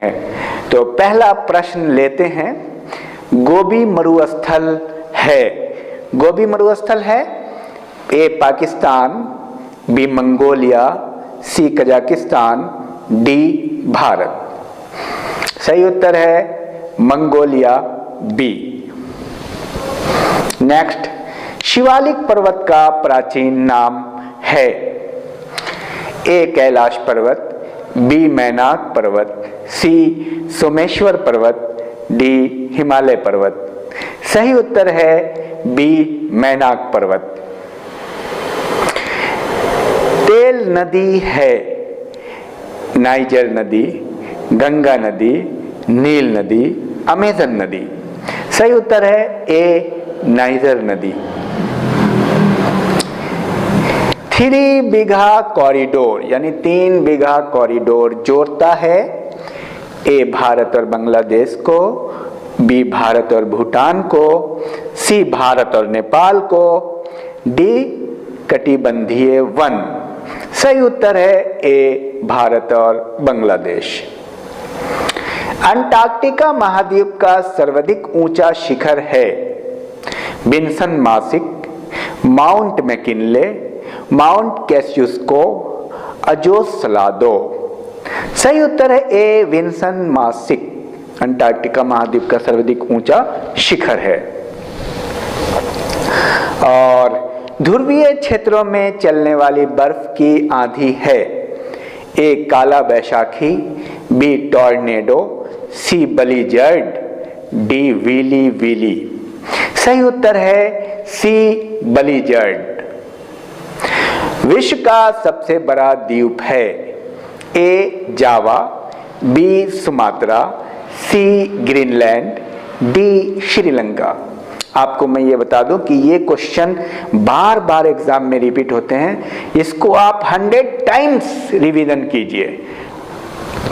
तो पहला प्रश्न लेते हैं। गोबी मरुस्थल है, गोबी मरुस्थल है ए पाकिस्तान, बी मंगोलिया, सी कजाकिस्तान, डी भारत। सही उत्तर है मंगोलिया, बी। नेक्स्ट, शिवालिक पर्वत का प्राचीन नाम है ए कैलाश पर्वत, बी मैनाक पर्वत, सी सोमेश्वर पर्वत, डी हिमालय पर्वत। सही उत्तर है बी मैनाक पर्वत। तेल नदी है नाइजर नदी, गंगा नदी, नील नदी, अमेजन नदी। सही उत्तर है ए नाइजर नदी। 3 बीघा कॉरिडोर यानी 3 बीघा कॉरिडोर जोड़ता है ए भारत और बांग्लादेश को, बी भारत और भूटान को, सी भारत और नेपाल को, डी कटिबंधीय वन। सही उत्तर है ए भारत और बांग्लादेश। अंटार्कटिका महाद्वीप का सर्वाधिक ऊंचा शिखर है विन्सन मासिक, माउंट मैकिनले, माउंट कैसियुस्को, अजोस सलादो। सही उत्तर है ए विन्सन मासिक, अंटार्कटिका महाद्वीप का सर्वाधिक ऊंचा शिखर है। और ध्रुवीय क्षेत्रों में चलने वाली बर्फ की आंधी है ए काला बैशाखी, बी टॉर्नेडो, सी बलीजर्ड, डी व्हीली व्हीली। सही उत्तर है सी बलीजर्ड। विश्व का सबसे बड़ा द्वीप है ए जावा, बी सुमात्रा, सी ग्रीनलैंड, डी श्रीलंका। आपको मैं ये बता दूं कि ये क्वेश्चन बार बार एग्जाम में रिपीट होते हैं, इसको आप 100 टाइम्स रिवीजन कीजिए,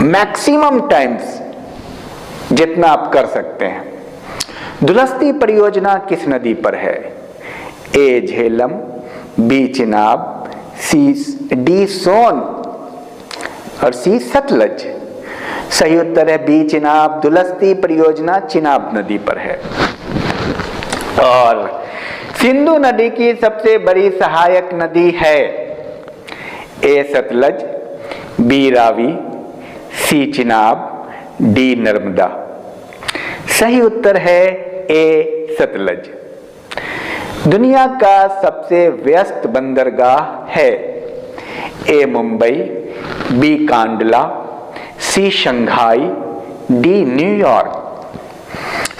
मैक्सिमम टाइम्स जितना आप कर सकते हैं। दुलस्ती परियोजना किस नदी पर है ए झेलम, बी चिनाब, डी सोन और सी सतलज। सही उत्तर है बी चिनाब। दुलस्ती परियोजना चिनाब नदी पर है। और सिंधु नदी की सबसे बड़ी सहायक नदी है ए सतलज, बी रावी, सी चिनाब, डी नर्मदा। सही उत्तर है ए सतलज। दुनिया का सबसे व्यस्त बंदरगाह है ए मुंबई, बी कांडला, सी शंघाई, डी न्यूयॉर्क।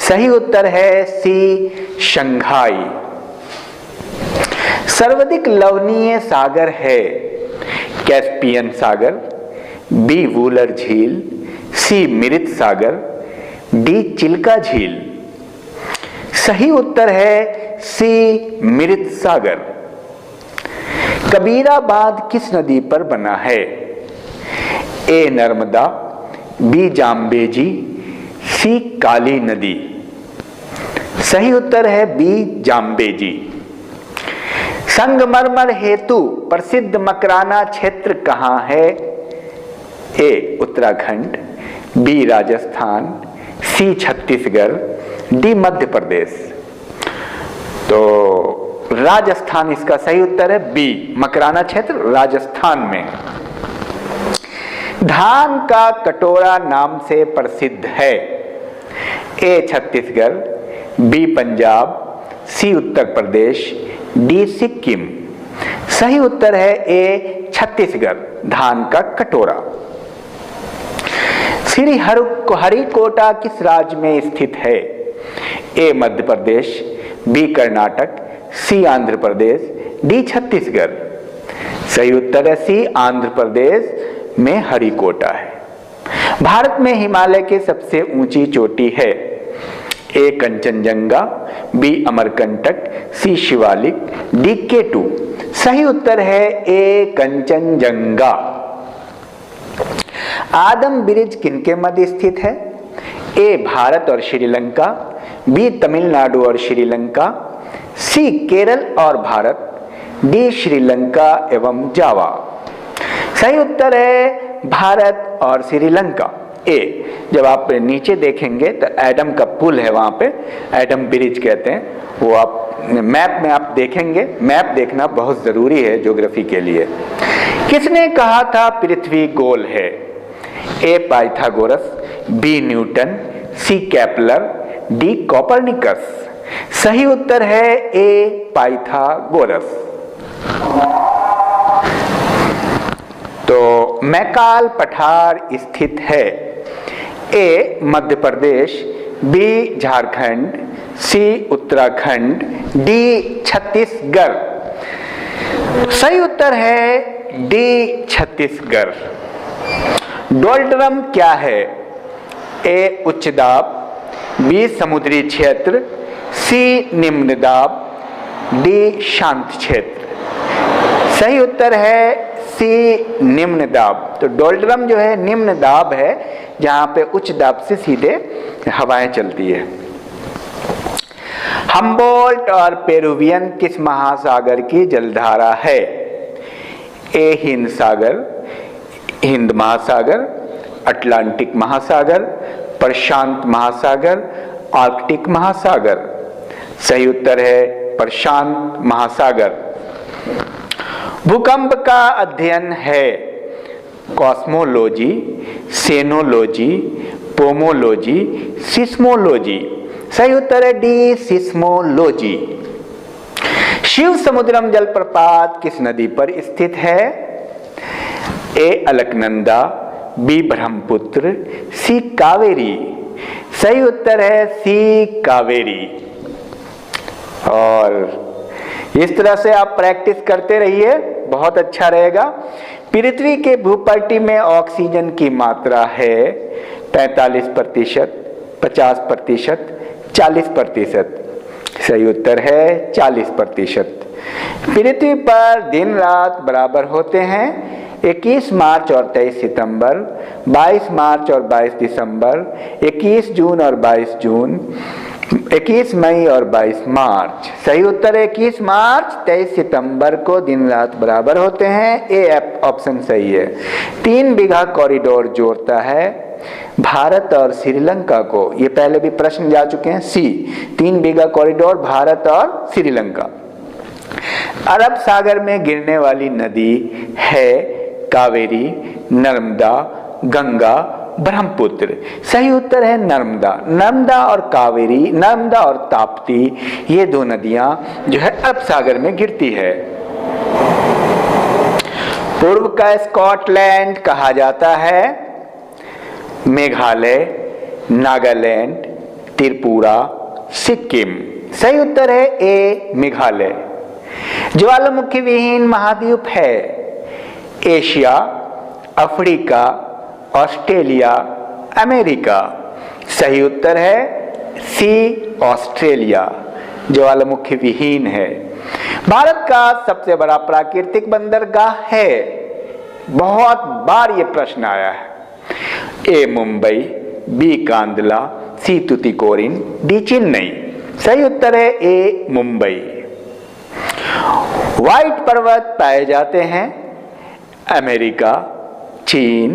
सही उत्तर है सी शंघाई। सर्वाधिक लवणीय सागर है कैस्पियन सागर, बी वूलर झील, सी मिरित सागर, डी चिल्का झील। सही उत्तर है सी मिरित सागर। कबीरा बांध किस नदी पर बना है ए नर्मदा, बी जाम्बेजी, सी काली नदी। सही उत्तर है बी जाम्बेजी। संगमरमर हेतु प्रसिद्ध मकराना क्षेत्र कहां है ए उत्तराखंड, बी राजस्थान, सी छत्तीसगढ़, डी मध्य प्रदेश। तो राजस्थान इसका सही उत्तर है, बी मकराना क्षेत्र राजस्थान में। धान का कटोरा नाम से प्रसिद्ध है ए छत्तीसगढ़, बी पंजाब, सी उत्तर प्रदेश, डी सिक्किम। सही उत्तर है ए छत्तीसगढ़, धान का कटोरा। श्री हरिकोटा किस राज्य में स्थित है ए मध्य प्रदेश, बी कर्नाटक, सी आंध्र प्रदेश, डी छत्तीसगढ़। सही उत्तर है सी आंध्र प्रदेश में हरिकोटा है। भारत में हिमालय की सबसे ऊंची चोटी है ए Kanchenjunga, B Amarkantak, C Shivalik, D केटू। सही उत्तर है ए कंचनजंगा। आदम ब्रिज किनके मध्य स्थित है ए भारत और श्रीलंका, बी तमिलनाडु और श्रीलंका, सी केरल और भारत, डी श्रीलंका एवं जावा। सही उत्तर है भारत और श्रीलंका ए। जब आप नीचे देखेंगे तो एडम का पुल है, वहाँ पे एडम ब्रिज कहते हैं, वो आप मैप में आप देखेंगे। मैप देखना बहुत ज़रूरी है ज्योग्राफी के लिए। किसने कहा था पृथ्वी गोल है? ए पाइथागोरस, बी न्यूटन, सी केपलर, डी कोपरनिकस। सही उत्तर है ए पाइथागोरस। तो मैकाल पठार स्थित है? ए मध्य प्रदेश, बी झारखंड, सी उत्तराखंड, डी छत्तीसगढ़। सही उत्तर है डी छत्तीसगढ़। डोलड्रम क्या है? ए उच्च दाब, बी समुद्री क्षेत्र, सी निम्न दाब, डी शांत क्षेत्र। सही उत्तर है सी निम्न दाब। तो डोलड्रम जो है निम्न दाब है, जहां पे उच्च दाब से सीधे हवाएं चलती है। हम्बोल्ट और पेरुवियन किस महासागर की जलधारा है? ए हिंद सागर, हिंद महासागर, अटलांटिक महासागर, प्रशांत महासागर, आर्कटिक महासागर। सही उत्तर है प्रशांत महासागर। भूकंप का अध्ययन है? कॉस्मोलॉजी, सेनोलॉजी, पोमोलॉजी, सिस्मोलॉजी। सही उत्तर है डी सिस्मोलॉजी। शिव समुद्रम जलप्रपात किस नदी पर स्थित है? ए अलकनंदा, बी ब्रह्मपुत्र, सी कावेरी। सही उत्तर है सी कावेरी। और इस तरह से आप प्रैक्टिस करते रहिए, बहुत अच्छा रहेगा। पृथ्वी के भूपट्टी में ऑक्सीजन की मात्रा है 45%, 50%, 40%। सही उत्तर है 40%। पृथ्वी पर दिन रात बराबर होते हैं? 21 मार्च और 23 सितंबर, 22 मार्च और 22 दिसंबर, 21 जून और 22 जून, 21 मई और 22 मार्च। सही उत्तर है 21 मार्च, 23 सितंबर को दिन रात बराबर होते हैं। ए ऑप्शन सही है। 3 बीघा कॉरिडोर जोड़ता है भारत और श्रीलंका को। ये पहले भी प्रश्न जा चुके हैं। सी 3 बीघा कॉरिडोर भारत और श्रीलंका। अरब सागर में गिरने वाली नदी है कावेरी, नर्मदा, गंगा, ब्रह्मपुत्र। सही उत्तर है नर्मदा। नर्मदा और कावेरी, नर्मदा और ताप्ती, ये 2 नदियां जो है अरब सागर में गिरती है। पूर्व का स्कॉटलैंड कहा जाता है? मेघालय, नागालैंड, त्रिपुरा, सिक्किम। सही उत्तर है ए मेघालय। ज्वालामुखी विहीन महाद्वीप है? Asia, Africa, Australia, America. सही उत्तर है सी ऑस्ट्रेलिया। ज्वालामुखी विहीन है। भारत का सबसे बड़ा प्राकृतिक बंदरगाह है? बहुत बार ये प्रश्न आया है। ए मुंबई, बी कांदला, सी तुतिकोरिन, डी चेन्नई। सही उत्तर है ए मुंबई। व्हाइट पर्वत पाए जाते हैं? अमेरिका, चीन,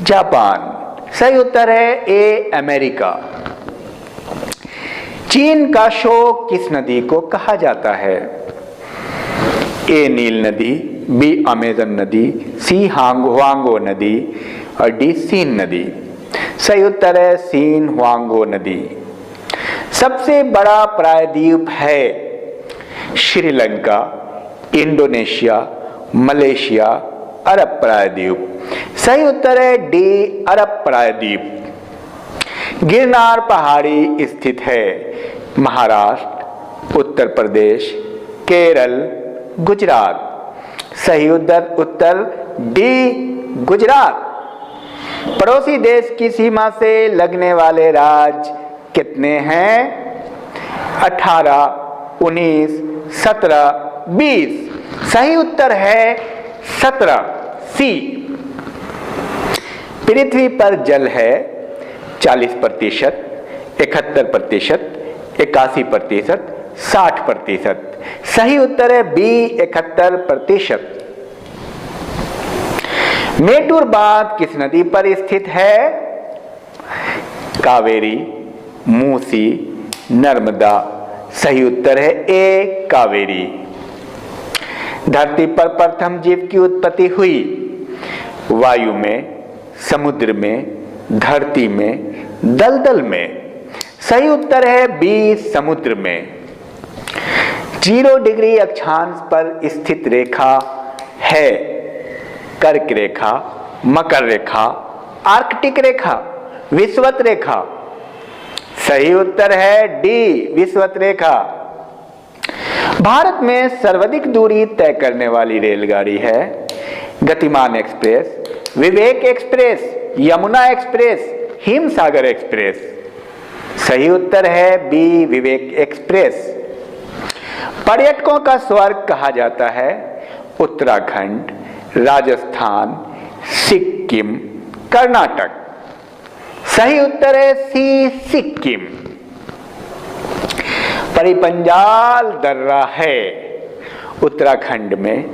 जापान। सही उत्तर है ए अमेरिका। चीन का शोक किस नदी को कहा जाता है? ए नील नदी, बी अमेजन नदी, सी हुआंगो नदी और डी सीन नदी। सही उत्तर है सीन हुआंगो नदी। सबसे बड़ा प्रायद्वीप है? श्रीलंका, इंडोनेशिया, मलेशिया, अरब प्रायद्वीप। सही उत्तर है डी अरब प्रायद्वीप। गिरनार पहाड़ी स्थित है? महाराष्ट्र, उत्तर प्रदेश, केरल, गुजरात। सही उत्तर डी गुजरात। पड़ोसी देश की सीमा से लगने वाले राज्य कितने हैं? 18, 19, 17, 20। सही उत्तर है 17, सी। पृथ्वी पर जल है 40%, 71%, 81%, 60%। सही उत्तर है बी 71%। मेटूर बांध किस नदी पर स्थित है? कावेरी, मूसी, नर्मदा। सही उत्तर है ए कावेरी। धरती पर प्रथम जीव की उत्पत्ति हुई वायु में, समुद्र में, धरती में, दलदल में। सही उत्तर है बी समुद्र में। 0 डिग्री अक्षांश पर स्थित रेखा है कर्क रेखा, मकर रेखा, आर्कटिक रेखा, विषुवत रेखा। सही उत्तर है डी विषुवत रेखा। भारत में सर्वाधिक दूरी तय करने वाली रेलगाड़ी है Gatimaan express, Vivek express, Yamuna express, Himsagar express. सही उत्तर है बी विवेक एक्सप्रेस। पर्यटकों का स्वर्ग कहा जाता है उत्तराखंड, राजस्थान, सिक्किम, कर्नाटक। सही उत्तर है सी सिक्किम। परिपंजाल दर्रा है उत्तराखंड में,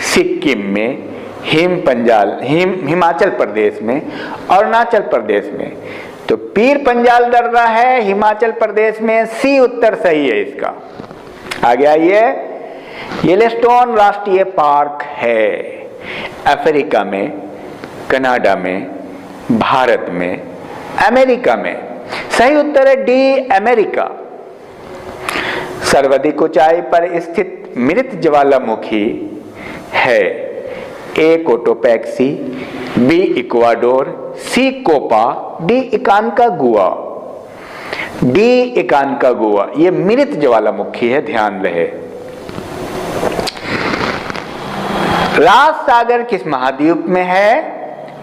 सिक्किम में, हिमाचल प्रदेश में, अरुणाचल प्रदेश में। तो पीर पंजाल दर्रा है हिमाचल प्रदेश में। सी उत्तर सही है इसका। आगे आइए, येलोस्टोन राष्ट्रीय पार्क है अफ्रीका में, कनाडा में, भारत में, अमेरिका में। सही उत्तर है डी अमेरिका। सर्वाधिक ऊंचाई पर स्थित मृत ज्वालामुखी है ए कोटोपैक्सी, बी इक्वाडोर, सी कोपा, डी इकानकागुआ। डी इकानकागुआ ये मृत ज्वालामुखी है, ध्यान रहे। राज सागर किस महाद्वीप में है?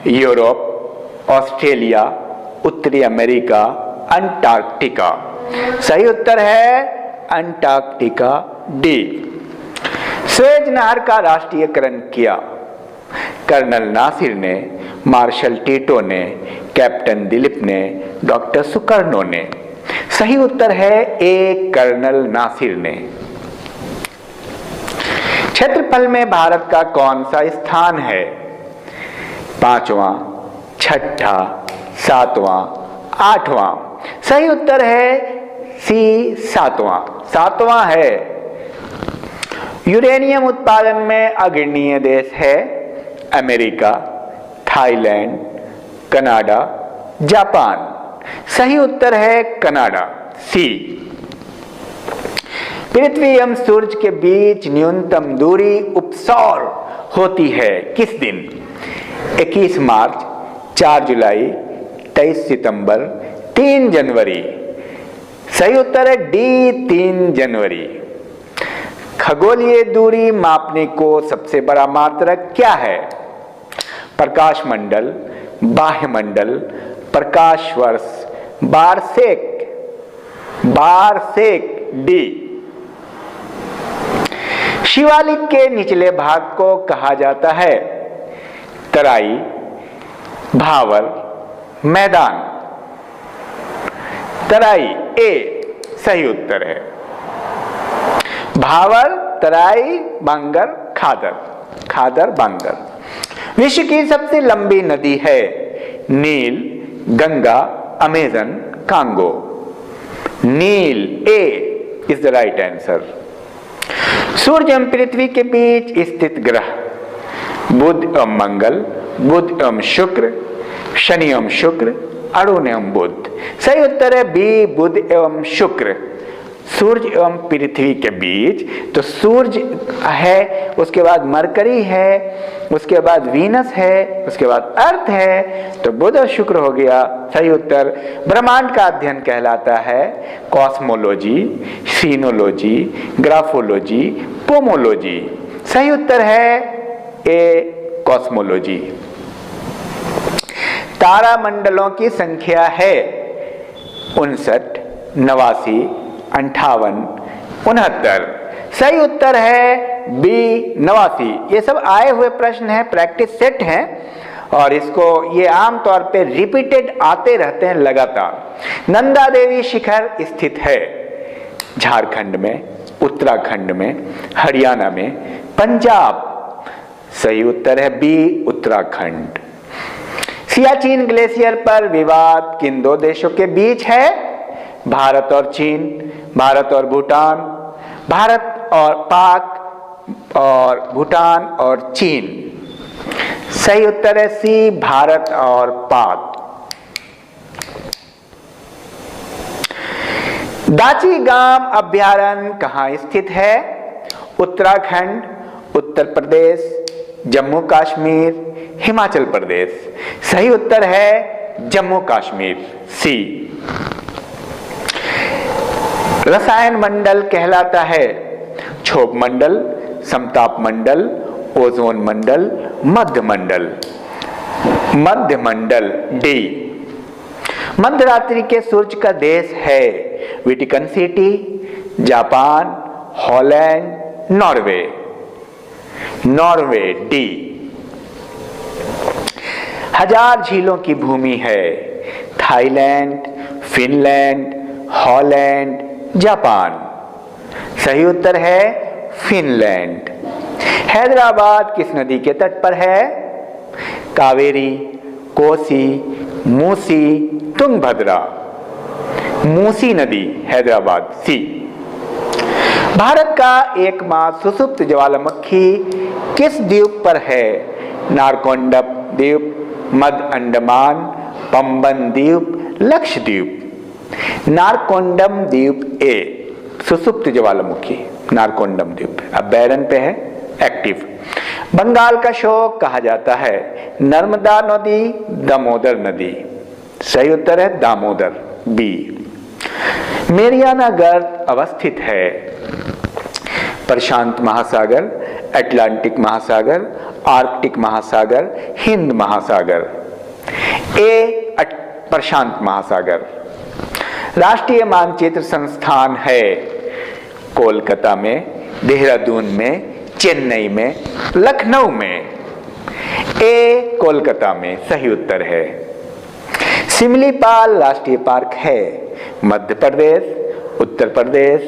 यूरोप, ऑस्ट्रेलिया, उत्तरी अमेरिका, अंटार्कटिका। सही उत्तर है अंटार्कटिका डी। स्वेज नहर का राष्ट्रीयकरण किया कर्नल नासिर ने, मार्शल टीटो ने, कैप्टन दिलीप ने, डॉक्टर सुकर्णो ने। सही उत्तर है ए कर्नल नासिर ने। क्षेत्रफल में भारत का कौन सा स्थान है? 5वां, 6ठा, 7वां, 8वां। सही उत्तर है सी 7वां। 7वां है। यूरेनियम उत्पादन में अग्रणीय देश है अमेरिका, थाईलैंड, कनाडा, जापान। सही उत्तर है कनाडा सी। पृथ्वी एवं सूर्य के बीच न्यूनतम दूरी उपसौर होती है किस दिन? 21 मार्च, 4 जुलाई, 23 सितंबर, 3 जनवरी। सही उत्तर है डी 3 जनवरी। खगोलीय दूरी मापने को सबसे बड़ा मात्रक क्या है? प्रकाश मंडल, बाह्य मंडल, प्रकाश वर्ष, बारसेक। बारसेक डी। शिवालिक के निचले भाग को कहा जाता है तराई, भावर, मैदान। तराई ए सही उत्तर है। भावर, तराई, बांगर, खादर। खादर, बांगर। विश्व की सबसे लंबी नदी है नील, Ganga, Amazon, Congo. Nile A is the right answer. सूर्य एवं पृथ्वी के बीच स्थित ग्रह बुध एवं मंगल, बुध एवं शुक्र, शनि एवं शुक्र, अरुण एवं बुध। सही उत्तर है बी बुध एवं शुक्र। सूर्य एवं पृथ्वी के बीच तो सूर्य है, उसके बाद मरकरी है, उसके बाद वीनस है, उसके बाद अर्थ है, तो बुध और शुक्र हो गया सही उत्तर। ब्रह्मांड का अध्ययन कहलाता है कॉस्मोलॉजी, सीनोलॉजी, ग्राफोलॉजी, पोमोलॉजी। सही उत्तर है ए कॉस्मोलॉजी। तारामंडलों की संख्या है 59, 89, 58, 69। सही उत्तर है बी 89। ये सब आए हुए प्रश्न हैं, प्रैक्टिस सेट हैं और इसको ये आमतौर पे रिपीटेड आते रहते हैं लगातार। नंदा देवी शिखर स्थित है झारखंड में, उत्तराखंड में, हरियाणा में, पंजाब। सही उत्तर है बी उत्तराखंड। सियाचिन ग्लेशियर पर विवाद किन दो देशों के बीच है? भारत और चीन, भारत और भूटान, भारत और पाक और भूटान और चीन। सही उत्तर है सी, भारत और पाक। दाचीगाम अभयारण्य कहाँ स्थित है? उत्तराखंड, उत्तर प्रदेश, जम्मू कश्मीर, हिमाचल प्रदेश। सही उत्तर है जम्मू कश्मीर, सी। रसायन मंडल कहलाता है क्षोभ मंडल, समताप मंडल, ओजोन मंडल, मध्य मंडल। मध्य मंडल, डी। मध्यरात्रि के सूर्य का देश है Vatican city, Japan, Holland, Norway. Norway, D. हजार झीलों की भूमि है थाईलैंड, फिनलैंड, हॉलैंड, जापान। सही उत्तर है फिनलैंड। हैदराबाद किस नदी के तट पर है? कावेरी, कोसी, मूसी, तुंगभद्रा। मूसी नदी, हैदराबाद, सी। भारत का एकमात्र सुषुप्त ज्वालामुखी किस द्वीप पर है? नारकोंडम द्वीप, मध्य अंडमान, पंबन द्वीप, लक्षद्वीप। नारकोंडम द्वीप ए सुषुप्त ज्वालामुखी, नारकोंडम द्वीप अब बैरन पे है, एक्टिव। बंगाल का शोक कहा जाता है नर्मदा नदी, दामोदर नदी। सही उत्तर है दामोदर, बी। मेरियाना गर्त अवस्थित है प्रशांत महासागर, अटलांटिक महासागर, आर्कटिक महासागर, हिंद महासागर। ए प्रशांत महासागर। राष्ट्रीय मानचित्र संस्थान है कोलकाता में, देहरादून में, चेन्नई में, लखनऊ में। ए कोलकाता में सही उत्तर है। सिमलीपाल राष्ट्रीय पार्क है मध्य प्रदेश, उत्तर प्रदेश,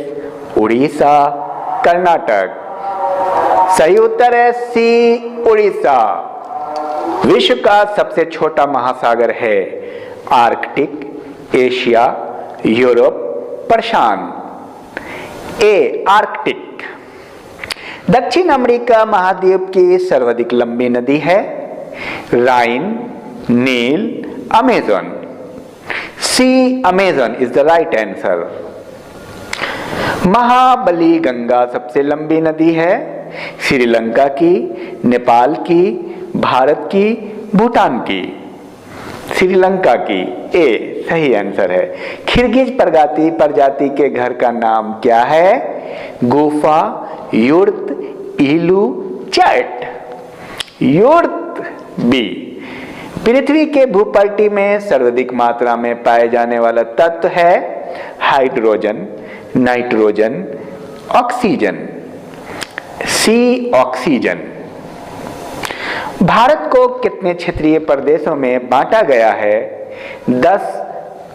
उड़ीसा, कर्नाटक। सही उत्तर है सी, उड़ीसा। विश्व का सबसे छोटा महासागर है आर्कटिक, एशिया, यूरोप, प्रशांत। A Arctic. दक्षिण अमेरिका महाद्वीप की सर्वाधिक लंबी नदी है राइन, नील, Amazon. C, Amazon is the right answer. महाबली गंगा सबसे लंबी नदी है श्रीलंका की, नेपाल की, भारत की, भूटान की। श्रीलंका की, ए सही आंसर है। खिरगिज प्रजाति के घर का नाम क्या है? गुफा, युर्त, इलू, चट। युर्त, बी। पृथ्वी के भूपटल में सर्वाधिक मात्रा में पाए जाने वाला तत्व है हाइड्रोजन, नाइट्रोजन, ऑक्सीजन। सी, ऑक्सीजन। भारत को कितने क्षेत्रीय प्रदेशों में बांटा गया है? 10,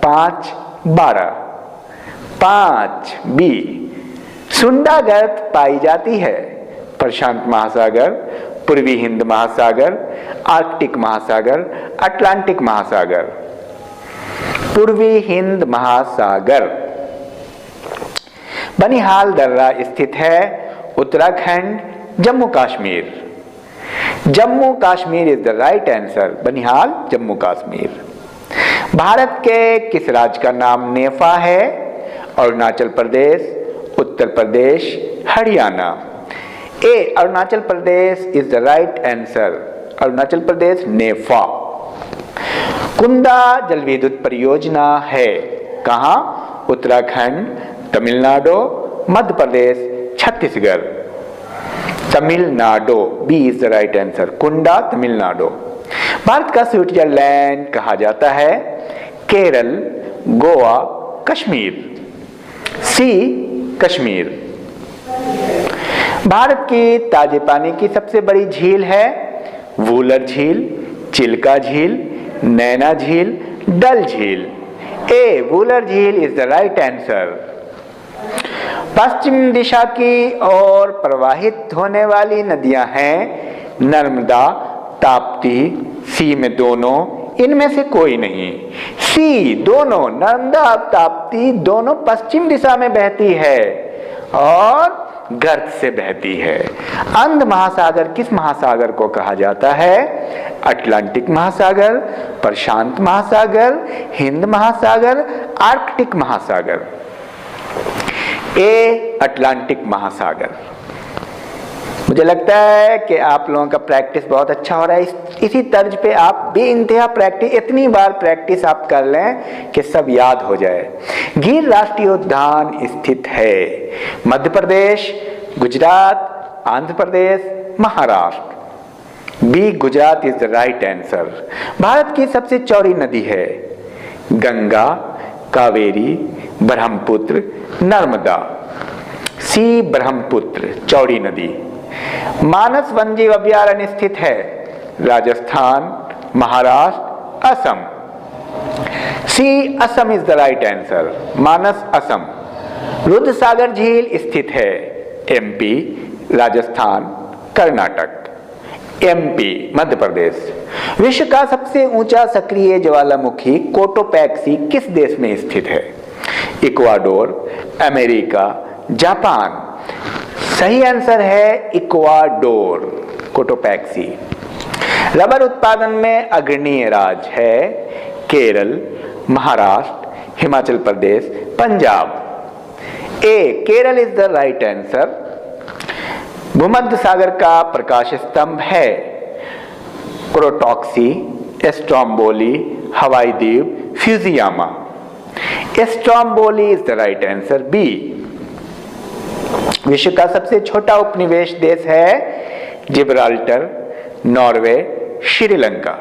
5, 12। 5, बी। सुंडा गर्त पाई जाती है प्रशांत महासागर, पूर्वी हिंद महासागर, आर्कटिक महासागर, अटलांटिक महासागर। पूर्वी हिंद महासागर। बनिहाल दर्रा स्थित है Uttarakhand, Jammu Kashmir. Jammu Kashmir is the right answer. Banihal, Jammu Kashmir. Bharat के किस राज्य का नाम नेफा है? Arunachal Pradesh, Uttar Pradesh, Haryana. A Arunachal Pradesh is the right answer. Arunachal Pradesh, NEFA. Kunda जल विद्युत परियोजना है कहां? Uttarakhand, Tamil Nadu, Madhya Pradesh, Chhattisgarh. Tamil Nadu, B is the right answer. Kunda, Tamil Nadu. Bharat का स्विट्जरलैंड कहा जाता है केरल, गोवा, कश्मीर। सी, कश्मीर। भारत की ताजे पानी की सबसे बड़ी झील है वूलर झील, चिल्का झील, नैना झील, डल झील। ए वूलर झील इज द राइट आंसर। पश्चिम दिशा की ओर प्रवाहित होने वाली नदियां हैं नर्मदा, ताप्ती, सी में दोनों, इनमें से कोई नहीं। सी, दोनों नर्मदा और ताप्ती दोनों पश्चिम दिशा में बहती है और गर्त से बहती है। अंध महासागर किस महासागर को कहा जाता है? अटलांटिक महासागर, प्रशांत महासागर, हिंद महासागर, आर्कटिक महासागर। ए, अटलांटिक महासागर। मुझे लगता है कि आप लोगों का प्रैक्टिस बहुत अच्छा हो रहा है। इसी तर्ज पे आप बेइंतहा प्रैक्टिस, इतनी बार प्रैक्टिस आप कर लें कि सब याद हो जाए। गिर राष्ट्रीय उद्यान स्थित है Madhya Pradesh, Gujarat, Andhra Pradesh, Maharashtra. B, Gujarat is the right answer. Bharat की सबसे चौड़ी नदी है गंगा, कावेरी, ब्रह्मपुत्र, नर्मदा। सी, ब्रह्मपुत्र चौड़ी नदी। मानस वन्यजीव अभयारण्य स्थित है Rajasthan, Maharashtra, Assam. C, Assam is the right answer. Manas, Assam. Rudra Sagar झील स्थित है एमपी, राजस्थान, कर्नाटक। एमपी, मध्य प्रदेश। विश्व का सबसे ऊंचा सक्रिय ज्वालामुखी कोटोपैक्सी किस देश में स्थित है? Ecuador, America, Japan. सही आंसर है इक्वाडोर, कोटोपैक्सी। रबर उत्पादन में अग्रणीय राज्य है Kerala, Maharashtra, Himachal Pradesh, Punjab. A, Kerala is the right answer. भूमध्य सागर का प्रकाश स्तंभ है क्रोटॉक्सी, स्ट्रोम्बोली, हवाई द्वीप, Fujiyama. Stromboli is the right answer. B. विश्व का सबसे छोटा उपनिवेश देश है Gibraltar, Norway, Sri Lanka.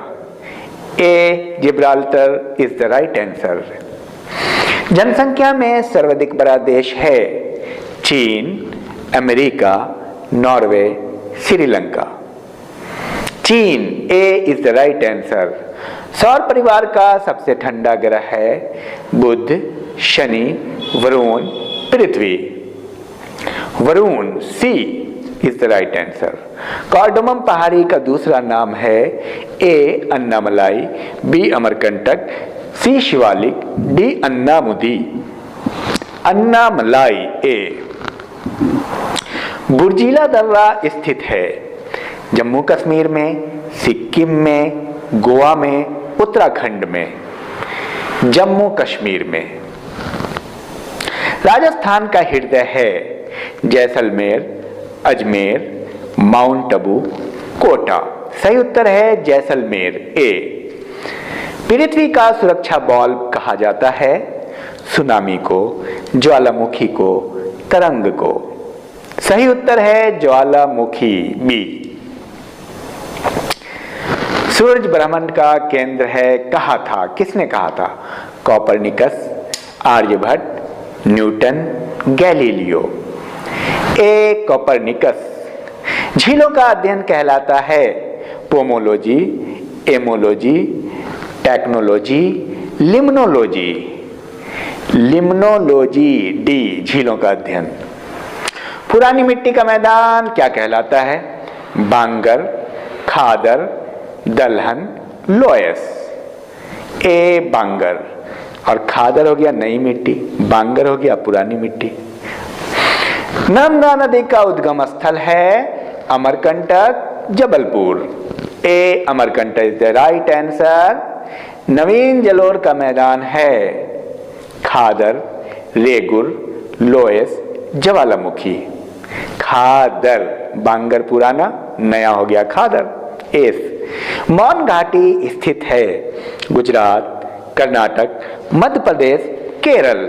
A, Gibraltar is the right answer. जनसंख्या में सर्वाधिक बड़ा देश है चीन, अमेरिका, नॉर्वे, श्रीलंका। चीन, A is the right answer. सौर परिवार का सबसे ठंडा ग्रह है बुध, शनि, वरुण, पृथ्वी। वरुण, C is the right answer. Cardamom पहाड़ी का दूसरा नाम है A, Annamalai, B, Amarkantak, C, Shivalik, D, Anamudi. Annamalai, A. बुर्जीला दर्रा स्थित है जम्मू कश्मीर में, सिक्किम में, गोवा में, उत्तराखंड में। जम्मू कश्मीर में। राजस्थान का हृदय है जैसलमेर, अजमेर, माउंट आबू, कोटा। सही उत्तर है जैसलमेर, ए। पृथ्वी का सुरक्षा बॉल कहा जाता है सुनामी को, ज्वालामुखी को, तरंग को। सही उत्तर है ज्वालामुखी, बी। सूर्य ब्रह्मांड का केंद्र है, कहा था, किसने कहा था? Copernicus, Aryabhata, Newton, Galileo. A, Copernicus. झीलों का अध्ययन कहलाता है पोमोलॉजी, एमोलॉजी, टेक्नोलॉजी, लिम्नोलॉजी। लिम्नोलॉजी, डी, झीलों का अध्ययन। पुरानी मिट्टी का मैदान क्या कहलाता है? बांगर, खादर, दलहन, लोयस। ए, बांगर। और खादर हो गया नई मिट्टी, बांगर हो गया पुरानी मिट्टी। नर्मदा नदी का उद्गम स्थल है Amarkantak, Jabalpur. A, Amarkantak is the right answer. नवीन जलोर का मैदान है खादर, रेगुर, लोयस, ज्वालामुखी। खादर, बांगर पुराना, नया हो गया खादर। एस। मौन घाटी स्थित है गुजरात, कर्नाटक, मध्य प्रदेश, केरल।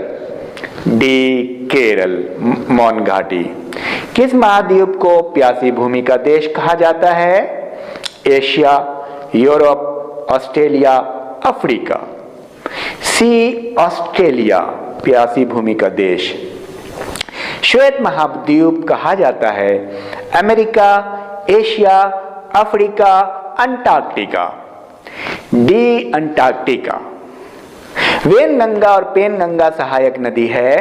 डी, केरल, मौन घाटी। किस महाद्वीप को प्यासी भूमि का देश कहा जाता है? Asia, Europe, Australia, Africa. C, Australia, प्यासी भूमि का देश। श्वेत महाद्वीप कहा जाता है America, Asia, Africa, Antarctica. D, Antarctica. Wainganga और पेनगंगा सहायक नदी है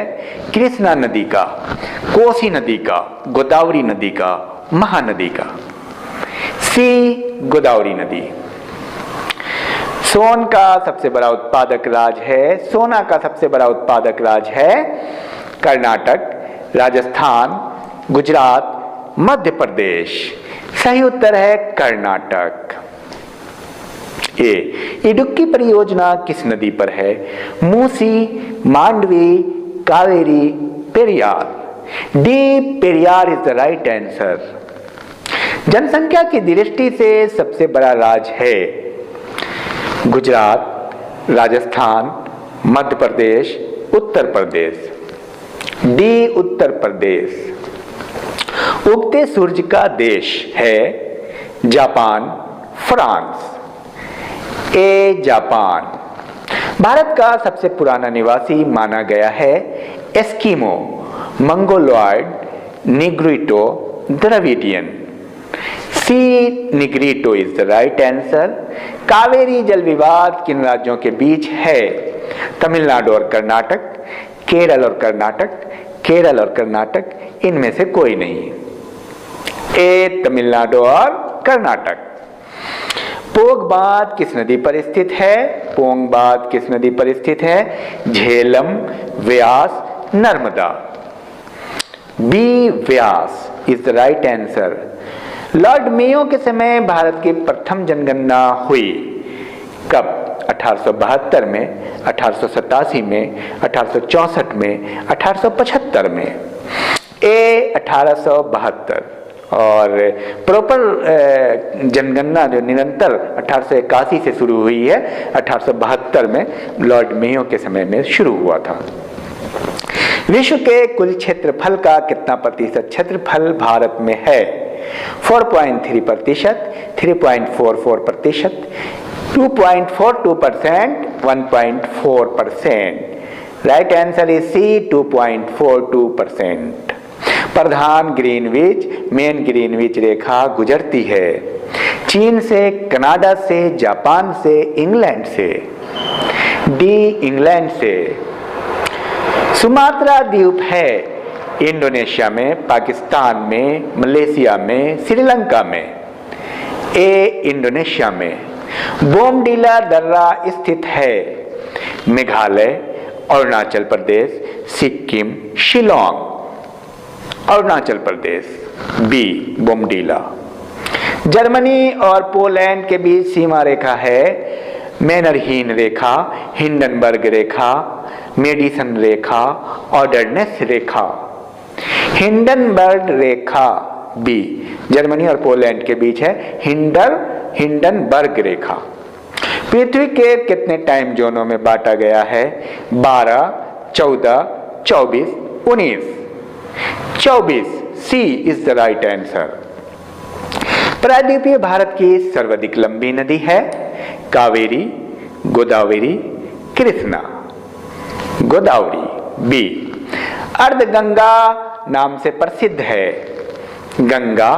कृष्णा नदी का, कोसी नदी का, गोदावरी नदी का, महानदी का। सी, गोदावरी नदी। सोना का सबसे बड़ा उत्पादक राज्य है कर्नाटक, राजस्थान, गुजरात, मध्य प्रदेश। सही उत्तर है कर्नाटक। इडुक्की परियोजना किस नदी पर है? Musi, Mandavi, Kaveri, Periyar. D, Periyar is the right answer. जनसंख्या की दृष्टि से सबसे बड़ा राज्य है गुजरात, राजस्थान, मध्य प्रदेश, उत्तर प्रदेश। डी, उत्तर प्रदेश। उगते सूरज का देश है Japan, France. A, Japan. Bharat का सबसे पुराना निवासी माना गया है Eskimo, Mongoloid, Negrito, Dravidian. C, Negrito is the right answer. Kaveri जल विवाद किन राज्यों के बीच है? तमिलनाडु और कर्नाटक, केरल और कर्नाटक, केरल और कर्नाटक, इनमें से कोई नहीं। ए, तमिलनाडु और कर्नाटक। पोंग बांध किस नदी पर स्थित है? पोंग बांध किस नदी पर स्थित है? Jhelum, Beas, Narmada. B, Beas is the right answer. Lord Mayo के समय भारत की प्रथम जनगणना हुई कब? 1872 में, 1887 में, 1864 में, 1875 में। ए, 1872। और प्रॉपर जनगणना जो निरंतर 1881 से शुरू हुई है, 1872 में लॉर्ड मेयो के समय में शुरू हुआ था। विश्व के कुल क्षेत्रफल का कितना प्रतिशत क्षेत्रफल भारत में है? 4.3%, 3.44%, 2.42%, 1.4%। Right answer is C, 2.42%। प्रधान ग्रीनविच, मेन ग्रीनविच रेखा गुजरती है चीन से, कनाडा से, जापान से, इंग्लैंड से। डी, इंग्लैंड से। सुमात्रा द्वीप है इंडोनेशिया में, पाकिस्तान में, मलेशिया में, श्रीलंका में। ए, इंडोनेशिया में। बोमडीला दर्रा स्थित है मेघालय, अरुणाचल प्रदेश, सिक्किम, शिलोंग। अरुणाचल प्रदेश। बी, बोमडीला। जर्मनी और पोलैंड के बीच सीमा रेखा है मैनरहीन रेखा, हिंडनबर्ग रेखा, मेडिसन रेखा, ऑर्डरनेस रेखा। हिंडनबर्ग रेखा बी, जर्मनी और पोलैंड के बीच है हिंडनबर्ग रेखा। पृथ्वी के कितने टाइम जोनों में बांटा गया है? 12, 14, 24, 19। 24, C is the right answer. प्रायद्वीपीय भारत की सर्वाधिक लंबी नदी है कावेरी, गोदावरी, कृष्णा। गोदावरी। बी, अर्धगंगा नाम से प्रसिद्ध है Ganga,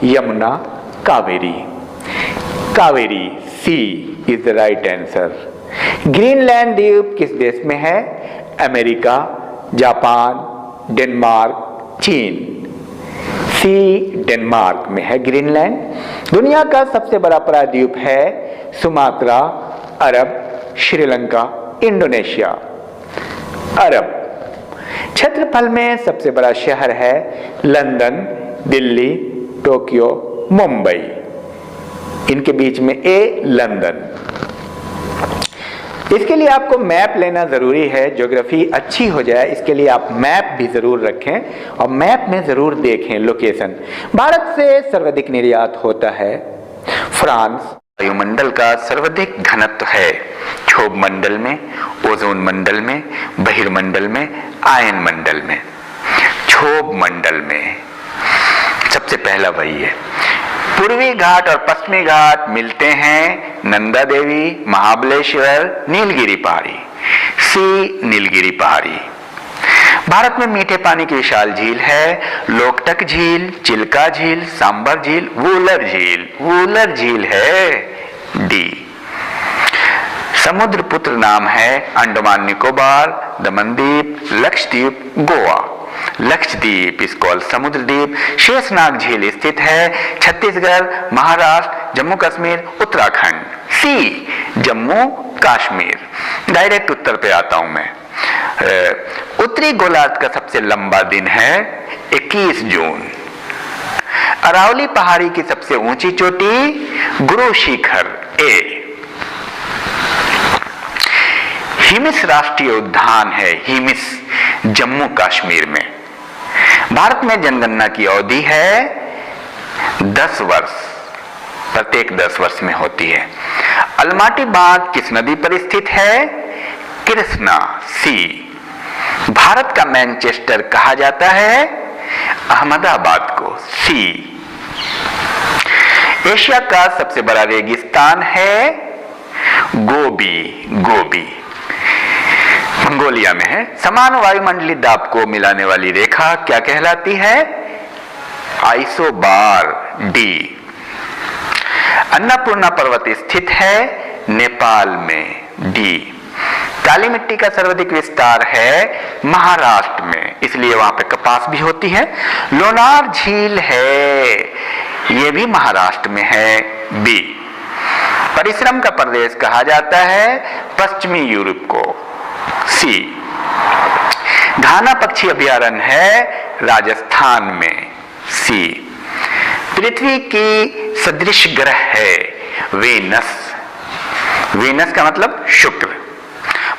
Yamuna, Kaveri. Kaveri, C is the right answer. Greenland द्वीप किस देश में है? अमेरिका, जापान, डेनमार्क, चीन। सी, डेनमार्क में है ग्रीनलैंड। दुनिया का सबसे बड़ा प्रायद्वीप है सुमात्रा, अरब, श्रीलंका, इंडोनेशिया। अरब। क्षेत्रफल में सबसे बड़ा शहर है लंदन, दिल्ली, टोक्यो, मुंबई। इनके बीच में ए, लंदन। इसके लिए आपको मैप लेना जरूरी है, ज्योग्राफी अच्छी हो जाए इसके लिए आप मैप भी जरूर रखें और मैप में जरूर देखें लोकेशन। भारत से सर्वाधिक निर्यात होता है फ्रांस। वायुमंडल का सर्वाधिक घनत्व है क्षोभ मंडल में, ओजोन मंडल में, बहिर्मंडल में, आयन मंडल में। क्षोभ मंडल में सबसे पहला वही है। पूर्वी घाट और पश्चिमी घाट मिलते हैं नंदा देवी, महाबलेश्वर, नीलगिरी पहाड़ी। सी, नीलगिरी पहाड़ी। भारत में मीठे पानी की विशाल झील है लोकटक झील, चिल्का झील, सांबर झील, वूलर झील। वूलर झील है डी। समुद्र पुत्र नाम है अंडमान निकोबार, दमनदीप, लक्षद्वीप, गोवा। लक्षद्वीप इज कॉल्ड समुद्र द्वीप। शेषनाग झील स्थित है छत्तीसगढ़, महाराष्ट्र, जम्मू कश्मीर, उत्तराखंड। सी जम्मू कश्मीर। डायरेक्ट उत्तर पे आता हूं मैं। उत्तरी गोलार्ध का सबसे लंबा दिन है 21 जून। अरावली पहाड़ी की सबसे ऊंची चोटी गुरु शिखर ए। हिमिस राष्ट्रीय उद्यान है, हिमिस, जम्मू कश्मीर में। भारत में जनगणना की अवधि है 10 वर्ष, प्रत्येक 10 वर्ष में होती है। अलमाटी बांध किस नदी पर स्थित है? कृष्णा, सी। भारत का मैनचेस्टर कहा जाता है अहमदाबाद को, सी। एशिया का सबसे बड़ा रेगिस्तान है गोबी, गोबी मंगोलिया में है। समान वायुमंडलीय दाब को मिलाने वाली रेखा क्या कहलाती है? Isobar, D. अन्नपूर्णा पर्वत स्थित है नेपाल में, डी। काली मिट्टी का सर्वाधिक विस्तार है महाराष्ट्र में, इसलिए वहां पे कपास भी होती है। लोनार झील है, यह भी महाराष्ट्र में है, बी। परिश्रम का प्रदेश कहा जाता है पश्चिमी यूरोप को, सी। घाना पक्षी अभयारण्य है राजस्थान में, सी। पृथ्वी की सदृश ग्रह है वेनस, वेनस का मतलब शुक्र।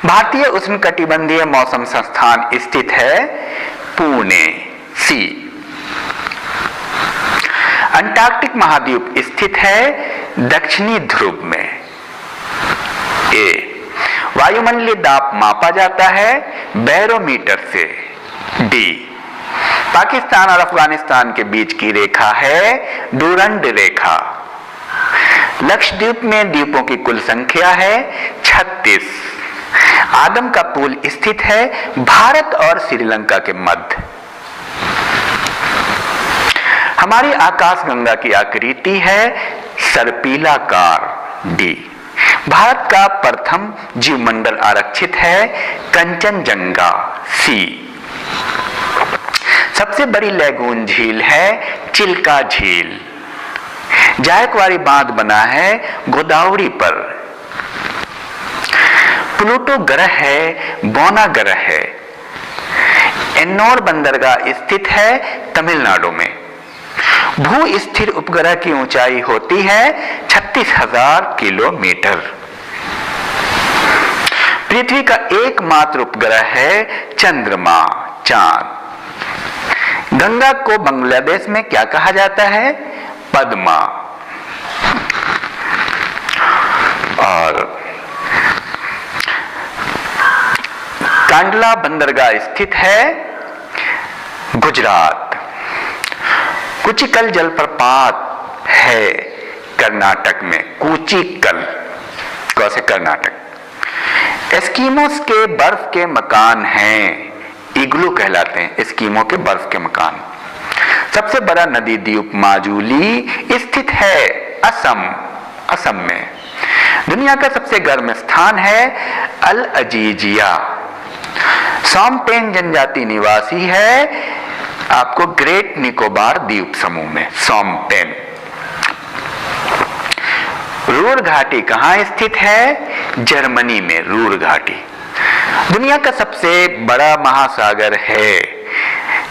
भारतीय उष्णकटिबंधीय मौसम संस्थान स्थित है पुणे, सी। अंटार्कटिक महाद्वीप स्थित है दक्षिणी ध्रुव में, ए। वायुमंडलीय दाब मापा जाता है बैरोमीटर से, डी। पाकिस्तान और अफगानिस्तान के बीच की रेखा है डूरंड रेखा। लक्षद्वीप में द्वीपों की कुल संख्या है 36। आदम का पुल स्थित है भारत और श्रीलंका के मध्य। हमारी आकाशगंगा की आकृति है सर्पिलाकार, डी। भारत का प्रथम जीवमंडल आरक्षित है कंचनजंगा, सी। सबसे बड़ी लैगून झील है चिल्का झील। जायकवाड़ी बांध बना है गोदावरी पर। प्लूटो ग्रह है, बौना ग्रह है। एन्नोर बंदरगाह स्थित है तमिलनाडु में। भू स्थिर उपग्रह की ऊंचाई होती है 36,000 किलोमीटर। पृथ्वी का एकमात्र उपग्रह है चंद्रमा, चांद। गंगा को बांग्लादेश में क्या कहा जाता है? पद्मा। और कांडला बंदरगाह स्थित है गुजरात। कुचिकल जलप्रपात है कर्नाटक में, कुचिकल, कैसे कर्नाटक। एस्किमोस के बर्फ के मकान हैं, इग्लू कहलाते हैं एस्किमो के बर्फ के मकान। सबसे बड़ा नदी द्वीप माजुली स्थित है असम, असम में। दुनिया का सबसे गर्म स्थान है अल अजीजिया। सॉम्पेन जनजाति निवासी है आपको ग्रेट निकोबार द्वीप समूह में, सॉम्पेन। रूर घाटी कहां स्थित है? जर्मनी में, रूर घाटी। दुनिया का सबसे बड़ा महासागर है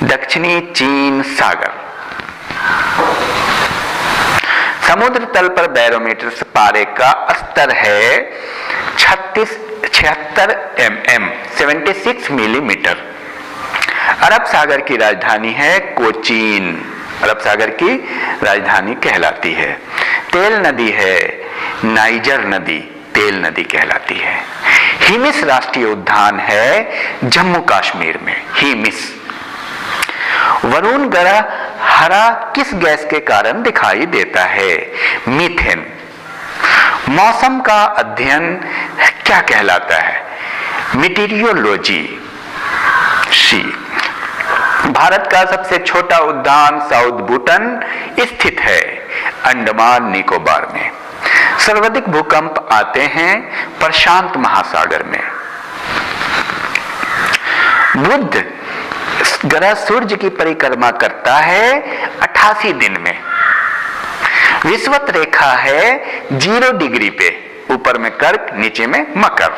दक्षिणी चीन सागर। समुद्र तल पर बैरोमीटर से पारे का स्तर है 76 mm, 76 मिलीमीटर। अरब सागर की राजधानी है कोचीन, अरब सागर की राजधानी कहलाती है। तेल नदी है नाइजर नदी, तेल नदी कहलाती है। हिमिस राष्ट्रीय उद्यान है जम्मू कश्मीर में, हिमिस। वरुण ग्रह हरा किस गैस के कारण दिखाई देता है? मीथेन। मौसम का अध्ययन क्या कहलाता है? मीटीरियोलॉजी, सी। भारत का सबसे छोटा उद्यान साउथ भूटान स्थित है अंडमान निकोबार में। सर्वाधिक भूकंप आते हैं प्रशांत महासागर में। बुध ग्रह सूर्य की परिक्रमा करता है 88 दिन में। विषुवत रेखा है 0 डिग्री पे, ऊपर में कर्क, नीचे में मकर।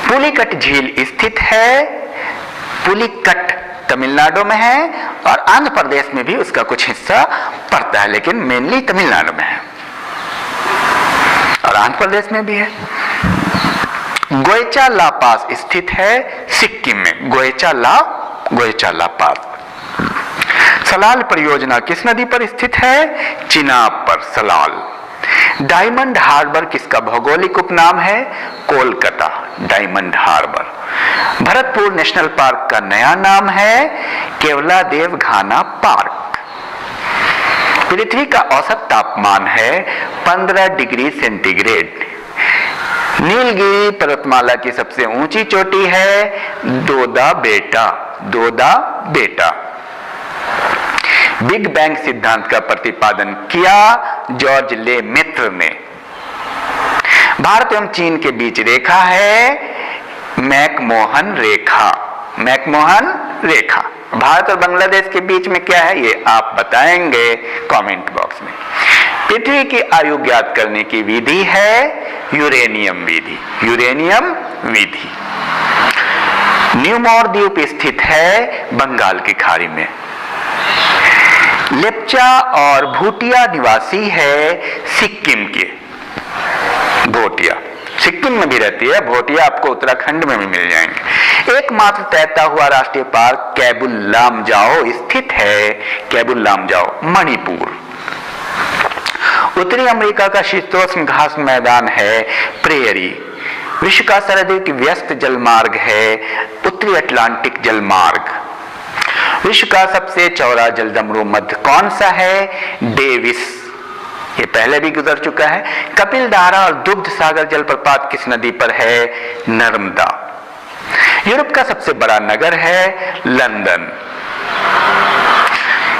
पुलिकट झील स्थित है, पुलिकट तमिलनाडु में है और आंध्र प्रदेश में भी उसका कुछ हिस्सा पड़ता है, लेकिन मेनली तमिलनाडु में है और आंध्र प्रदेश में भी है। गोयचा ला पास स्थित है सिक्किम में, गोयचा ला पास। सलाल परियोजना किस नदी पर स्थित है? चिनाब पर, सलाल। डायमंड हार्बर किसका भौगोलिक उपनाम है? Kolkata, Diamond Harbour. Bharatpur national park का नया नाम है केवलादेव घाना पार्क। पृथ्वी का औसत तापमान है 15 डिग्री सेंटीग्रेड। नीलगिरी पर्वतमाला की सबसे ऊंची चोटी है दोदा बेटा। बिग बैंग सिद्धांत का प्रतिपादन किया जॉर्ज ले मित्र ने। भारत एवं चीन के बीच रेखा है मैकमोहन रेखा। भारत और बांग्लादेश के बीच में क्या है, ये आप बताएंगे कमेंट बॉक्स में। पृथ्वी की आयु ज्ञात करने की विधि है यूरेनियम विधि। न्यूमोर द्वीप स्थित है बंगाल की खाड़ी में। लेप्चा और भूटिया निवासी है सिक्किम के। भोटिया सिक्किम में भी रहती है, भोटिया आपको उत्तराखंड में भी मिल जाएंगे। एकमात्र तैरता हुआ राष्ट्रीय पार्क कैबुल लामजाओ स्थित है, कैबुल लामजाओ, मणिपुर। उत्तरी अमेरिका का शीतोष्ण घास मैदान है प्रेयरी। विश्व का सर्वाधिक व्यस्त जलमार्ग है उत्तरी अटलांटिक जलमार्ग। विश्व का सबसे चौड़ा जलदमरू मध्य कौन सा है? डेविस, ये पहले भी गुजर चुका है। कपिल धारा और दुग्ध सागर जलप्रपात किस नदी पर है? नर्मदा। यूरोप का सबसे बड़ा नगर है लंदन।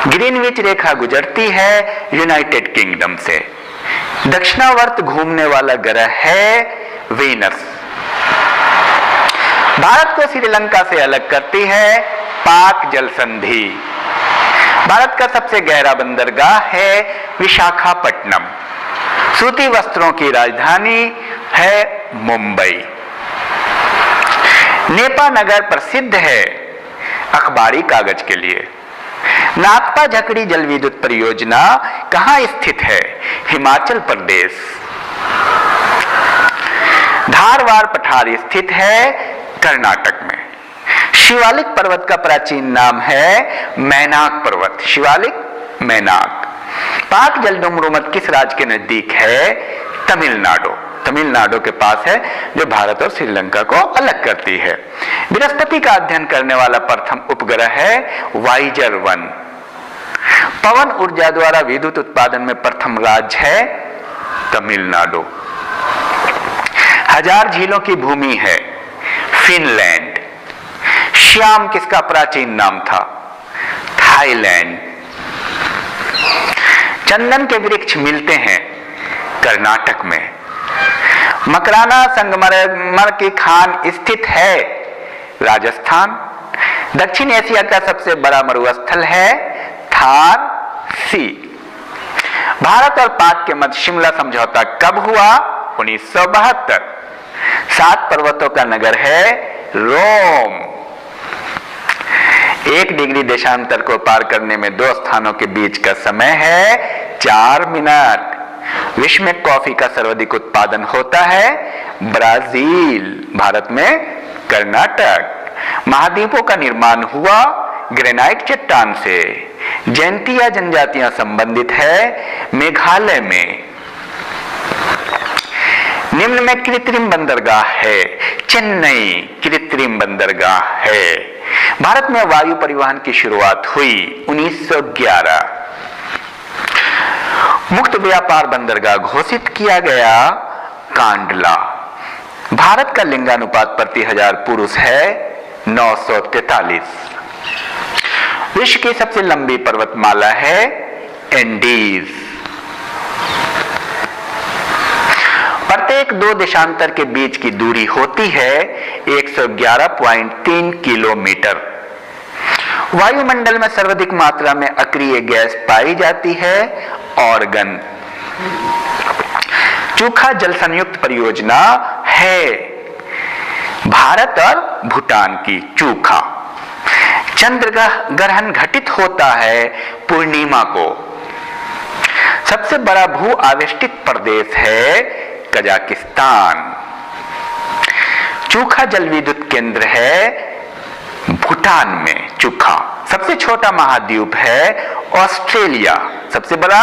ग्रीनविच रेखा गुजरती है यूनाइटेड किंगडम से। दक्षिणावर्त घूमने वाला ग्रह है वीनस। भारत को श्रीलंका से अलग करती है पाक जल संधि। भारत का सबसे गहरा बंदरगाह है विशाखापट्टनम। सूती वस्त्रों की राजधानी है मुंबई। नेपा नगर प्रसिद्ध है अखबारी कागज के लिए। नागपा झकड़ी जल विद्युत परियोजना कहां स्थित है? हिमाचल प्रदेश। धारवाड़ पठार स्थित है कर्नाटक में। शिवालिक पर्वत का प्राचीन नाम है मैनाक पर्वत, शिवालिक मैनाक। पाक जलडमरू मध्य किस राज्य के नजदीक है? तमिलनाडु के पास है, जो भारत और श्रीलंका को अलग करती है। बृहस्पति का अध्ययन करने वाला प्रथम उपग्रह है वाइजर 1। पवन ऊर्जा द्वारा विद्युत उत्पादन में प्रथम राज्य है तमिलनाडु। 1000 झीलों की भूमि है फिनलैंड। श्याम किसका प्राचीन नाम था? थाईलैंड। चंदन के वृक्ष मिलते हैं कर्नाटक में। मकराना संगमरमर की खान स्थित है राजस्थान। दक्षिण एशिया का सबसे बड़ा मरुस्थल है थार सी। भारत और पाक के मध्य शिमला समझौता कब हुआ? 1972। 7 पर्वतों का नगर है रोम। 1 डिग्री देशांतर को पार करने में 2 स्थानों के बीच का समय है 4 मिनट। विश्व में कॉफी का सर्वाधिक उत्पादन होता है ब्राजील, भारत में कर्नाटक। महाद्वीपों का निर्माण हुआ ग्रेनाइट चट्टान से। जयंती या जनजातियां संबंधित है मेघालय में। निम्न में कृत्रिम बंदरगाह है चेन्नई, कृत्रिम बंदरगाह है। भारत में वायु परिवहन की शुरुआत हुई 1911। मुक्त व्यापार बंदरगाह घोषित किया गया कांडला। भारत का लिंगानुपात प्रति 1000 पुरुष है 943। विश्व की सबसे लंबी पर्वतमाला है एंडीज। प्रत्येक दो देशांतर के बीच की दूरी होती है 111.3 किलोमीटर। वायुमंडल में सर्वाधिक मात्रा में अक्रिय गैस पाई जाती है, ऑर्गन। चूखा जल संयुक्त परियोजना है भारत और भूटान की। चूखा चंद्र ग्रहण घटित होता है पूर्णिमा को। सबसे बड़ा भू आवेष्टित प्रदेश है कजाकिस्तान। चूखा जल विद्युत केंद्र है भूटान में। चूखा सबसे छोटा महाद्वीप है ऑस्ट्रेलिया। सबसे बड़ा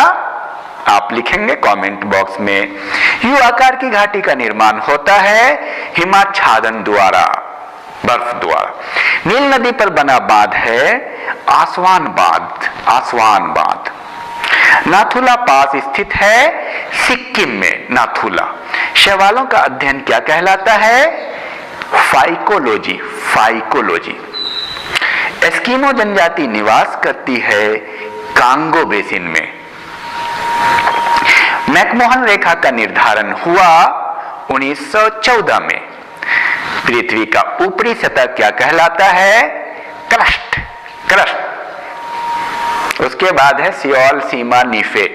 आप लिखेंगे कमेंट बॉक्स में। यू आकार की घाटी का निर्माण होता है हिमाच्छादन द्वारा, बर्फ द्वारा। नील नदी पर बना बांध है आसवान बांध। आसवान बांध नाथुला पास स्थित है सिक्किम में। नाथुला शैवालों का अध्ययन क्या कहलाता है? फाइकोलॉजी। फाइकोलॉजी। एस्किमो जनजाति निवास करती है कांगो बेसिन में। मैकमोहन रेखा का निर्धारण हुआ 1914 में। पृथ्वी का ऊपरी सतह क्या कहलाता है? क्रस्ट। क्रस्ट। उसके बाद है सियोल सीमा नीफे।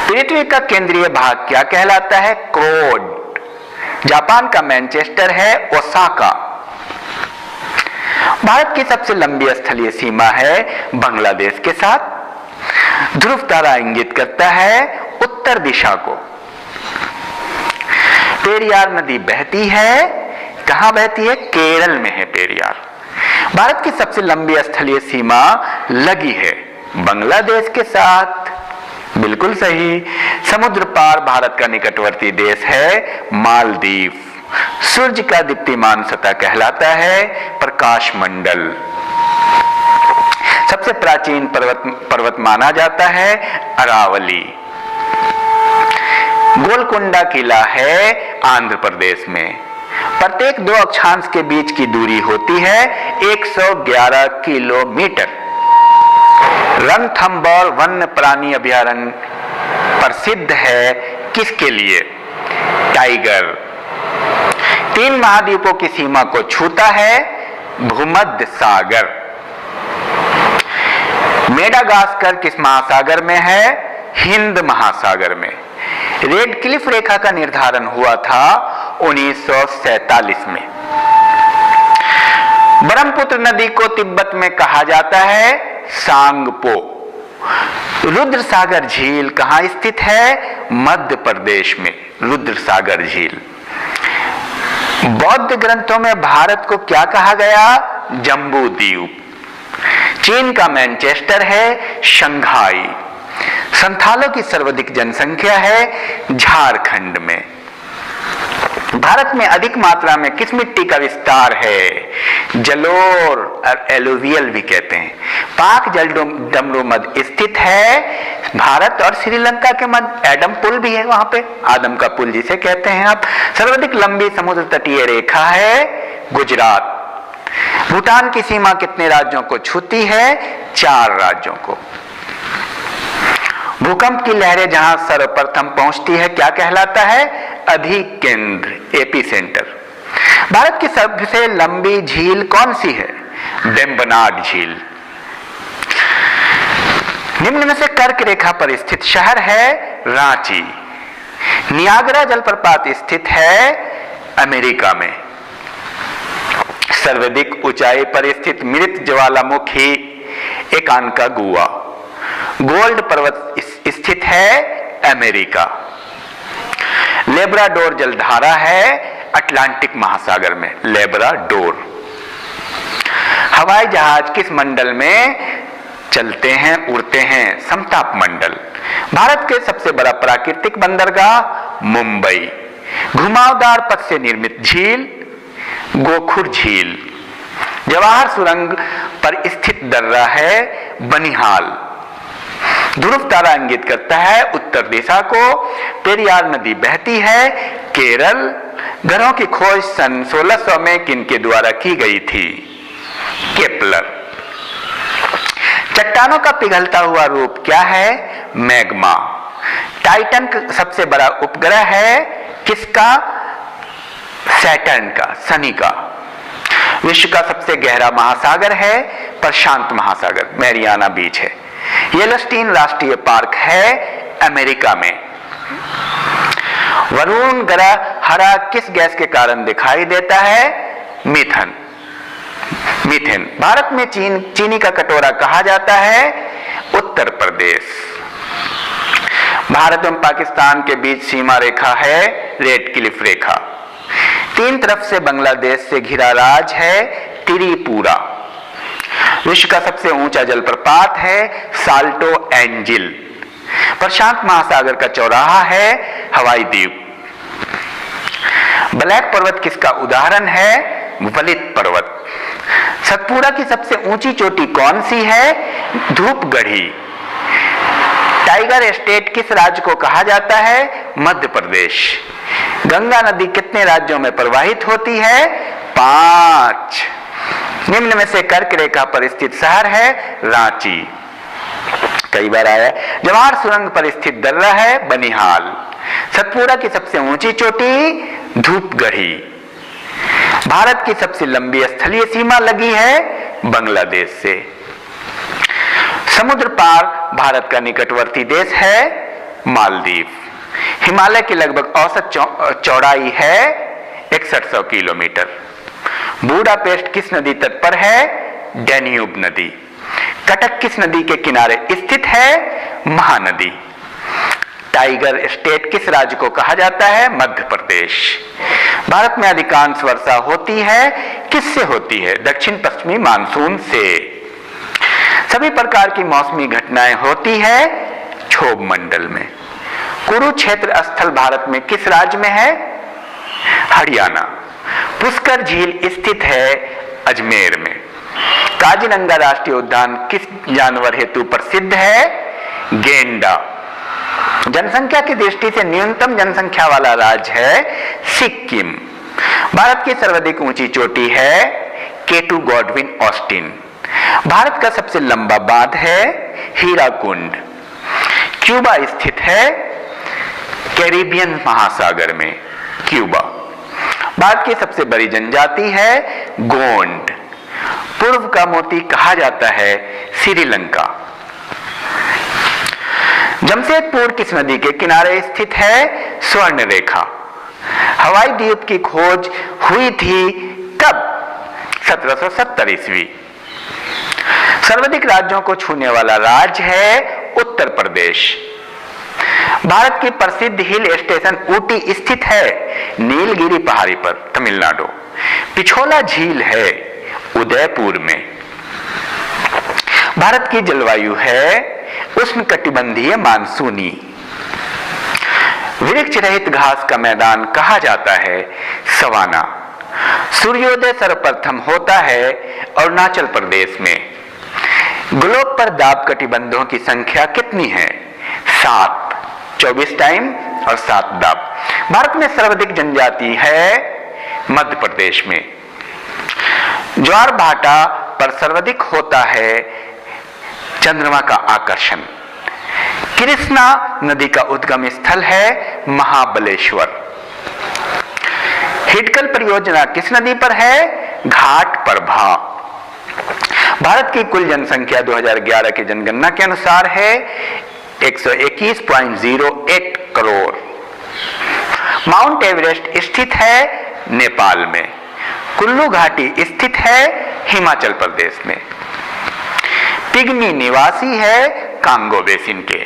पृथ्वी का केंद्रीय भाग क्या कहलाता है? क्रोड। जापान का मैनचेस्टर है ओसाका। भारत की सबसे लंबी स्थलीय सीमा है बांग्लादेश के साथ। ध्रुव तारा इंगित करता है उत्तर दिशा को। पेरियार नदी बहती है, कहां बहती है? केरल में है पेरियार। भारत की सबसे लंबी स्थलीय सीमा लगी है बांग्लादेश के साथ। बिल्कुल सही। समुद्र पार भारत का निकटवर्ती देश है मालदीव। सूर्य का दीप्तिमान सतह कहलाता है प्रकाश मंडल। सबसे प्राचीन पर्वत माना जाता है अरावली। गोलकुंडा किला है आंध्र प्रदेश में। प्रत्येक दो अक्षांश के बीच की दूरी होती है 111 किलोमीटर। रणथंभौर वन्य प्राणी अभयारण्य प्रसिद्ध है किसके लिए? टाइगर। 3 महाद्वीपों की सीमा को छूता है भूमध्य सागर। मेडागास्कर किस महासागर में है? हिंद महासागर में। रेड क्लिफ रेखा का निर्धारण हुआ था 1947 में। ब्रह्मपुत्र नदी को तिब्बत में कहा जाता है सांगपो। रुद्र सागर झील कहां स्थित है? मध्य प्रदेश में रुद्र सागर झील। बौद्ध ग्रंथों में भारत को क्या कहा गया? जम्बू द्वीप। चीन का मैनचेस्टर है शंघाई। संथालों की सर्वाधिक जनसंख्या है झारखंड में। भारत में अधिक मात्रा में किस मिट्टी का विस्तार है? जलोर और एलुवियल भी कहते हैं। पाक जलडमरू मध्य स्थित है भारत और श्रीलंका के मध्य। एडम पुल भी है वहां पे, आदम का पुल जिसे कहते हैं आप। सर्वाधिक लंबी समुद्र तटीय रेखा है गुजरात। भूटान की सीमा कितने राज्यों को छूती है? 4 राज्यों को। भूकंप की लहरें जहां सर्वप्रथम पहुंचती है क्या कहलाता है? अधिकेंद्र, एपी सेंटर। भारत की सबसे लंबी झील कौन सी है? वेम्बनाड झील। निम्न में से कर्क रेखा पर स्थित शहर है रांची। नियाग्रा जलप्रपात स्थित है अमेरिका में। सर्वाधिक ऊंचाई पर स्थित मृत ज्वालामुखी एकांकागुआ। गोल्ड पर्वत स्थित है अमेरिका। लेब्राडोर जलधारा है अटलांटिक महासागर में। लेब्राडोर। हवाई जहाज किस मंडल में चलते हैं, उड़ते हैं? समताप मंडल। भारत के सबसे बड़ा प्राकृतिक बंदरगाह मुंबई। घुमावदार पथ से निर्मित झील गोखुर झील। जवाहर सुरंग पर स्थित दर्रा है बनिहाल। ध्रुव तारा इंगित करता है उत्तर दिशा को। पेरियार नदी बहती है केरल। ग्रहों की खोज सन 1600 में किनके द्वारा की गई थी? केपलर। चट्टानों का पिघलता हुआ रूप क्या है? मैग्मा। टाइटन सबसे बड़ा उपग्रह है किसका? सैटर्न का, शनि का। विश्व का सबसे गहरा महासागर है प्रशांत महासागर, मैरियाना बीच है। येलोस्टीन राष्ट्रीय पार्क है अमेरिका में। वरुण ग्रह हरा किस गैस के कारण दिखाई देता है? मीथेन। भारत में चीनी का कटोरा कहा जाता है? उत्तर प्रदेश। भारत एवं पाकिस्तान के बीच सीमा रेखा है रेड क्लिफ रेखा। तीन तरफ से बांग्लादेश से घिरा राज्य है त्रिपुरा। विश्व का सबसे ऊंचा जलप्रपात है साल्टो एंजिल। प्रशांत महासागर का चौराहा है हवाई द्वीप। ब्लैक पर्वत किसका उदाहरण है? वलित पर्वत। सतपुड़ा की सबसे ऊंची चोटी कौन सी है? धूपगढ़ी। टाइगर स्टेट किस राज्य को कहा जाता है? मध्य प्रदेश। गंगा नदी कितने राज्यों में प्रवाहित होती है? 5। निम्न में से कर्क रेखा पर स्थित शहर है रांची। कई बार आया। जवाहर सुरंग पर स्थित दर्रा है बनिहाल। सतपुड़ा की सबसे ऊंची चोटी धूपगढ़ी। भारत की सबसे लंबी स्थलीय सीमा लगी है बांग्लादेश से। समुद्र पार भारत का निकटवर्ती देश है मालदीव। हिमालय की लगभग औसत चौड़ाई है 6100 किलोमीटर। बुडापेस्ट किस नदी तट पर है? डैन्यूब नदी। कटक किस नदी के किनारे स्थित है? महानदी। टाइगर स्टेट किस राज्य को कहा जाता है? मध्य प्रदेश। भारत में अधिकांश वर्षा होती है किससे होती है? दक्षिण पश्चिमी मानसून से। सभी प्रकार की मौसमी घटनाएं होती है क्षोभ मंडल में। कुरुक्षेत्र स्थल भारत में किस राज्य में है? हरियाणा। पुष्कर झील स्थित है अजमेर में। काजीरंगा राष्ट्रीय उद्यान किस जानवर हेतु प्रसिद्ध है? गेंडा। जनसंख्या की दृष्टि से न्यूनतम जनसंख्या वाला राज्य है सिक्किम। भारत की सर्वाधिक ऊंची चोटी है केटू गॉडविन ऑस्टिन। भारत का सबसे लंबा बांध है हीराकुंड। क्यूबा स्थित है कैरिबियन महासागर में। क्यूबा। भारत की सबसे बड़ी जनजाति है गोंड। पूर्व का मोती कहा जाता है श्रीलंका। जमशेदपुर किस नदी के किनारे स्थित है? स्वर्ण रेखा। हवाई द्वीप की खोज हुई थी कब? 1770 ईस्वी। सर्वाधिक राज्यों को छूने वाला राज्य है उत्तर प्रदेश। भारत की प्रसिद्ध हिल स्टेशन ऊटी स्थित है नीलगिरी पहाड़ी पर, तमिलनाडु। पिछोला झील है उदयपुर में। भारत की जलवायु है उष्णकटिबंधीय मानसूनी। वृक्ष रहित घास का मैदान कहा जाता है सवाना। सूर्योदय सर्वप्रथम होता है अरुणाचल प्रदेश में। ग्लोब पर दाब कटिबंधों की संख्या कितनी है? 7। 24 टाइम और 7 दाब। भारत में सर्वाधिक जनजाति है मध्य प्रदेश में। ज्वार भाटा पर सर्वाधिक होता है चंद्रमा का आकर्षण। कृष्णा नदी का उद्गम स्थल है महाबलेश्वर। हिडकल परियोजना किस नदी पर है? घाट प्रभा। भारत की कुल जनसंख्या 2011 की जनगणना के अनुसार है 121.08 करोड़। माउंट एवरेस्ट स्थित है नेपाल में। कुल्लू घाटी स्थित है हिमाचल प्रदेश में। पिग्मी निवासी है कांगो बेसिन के।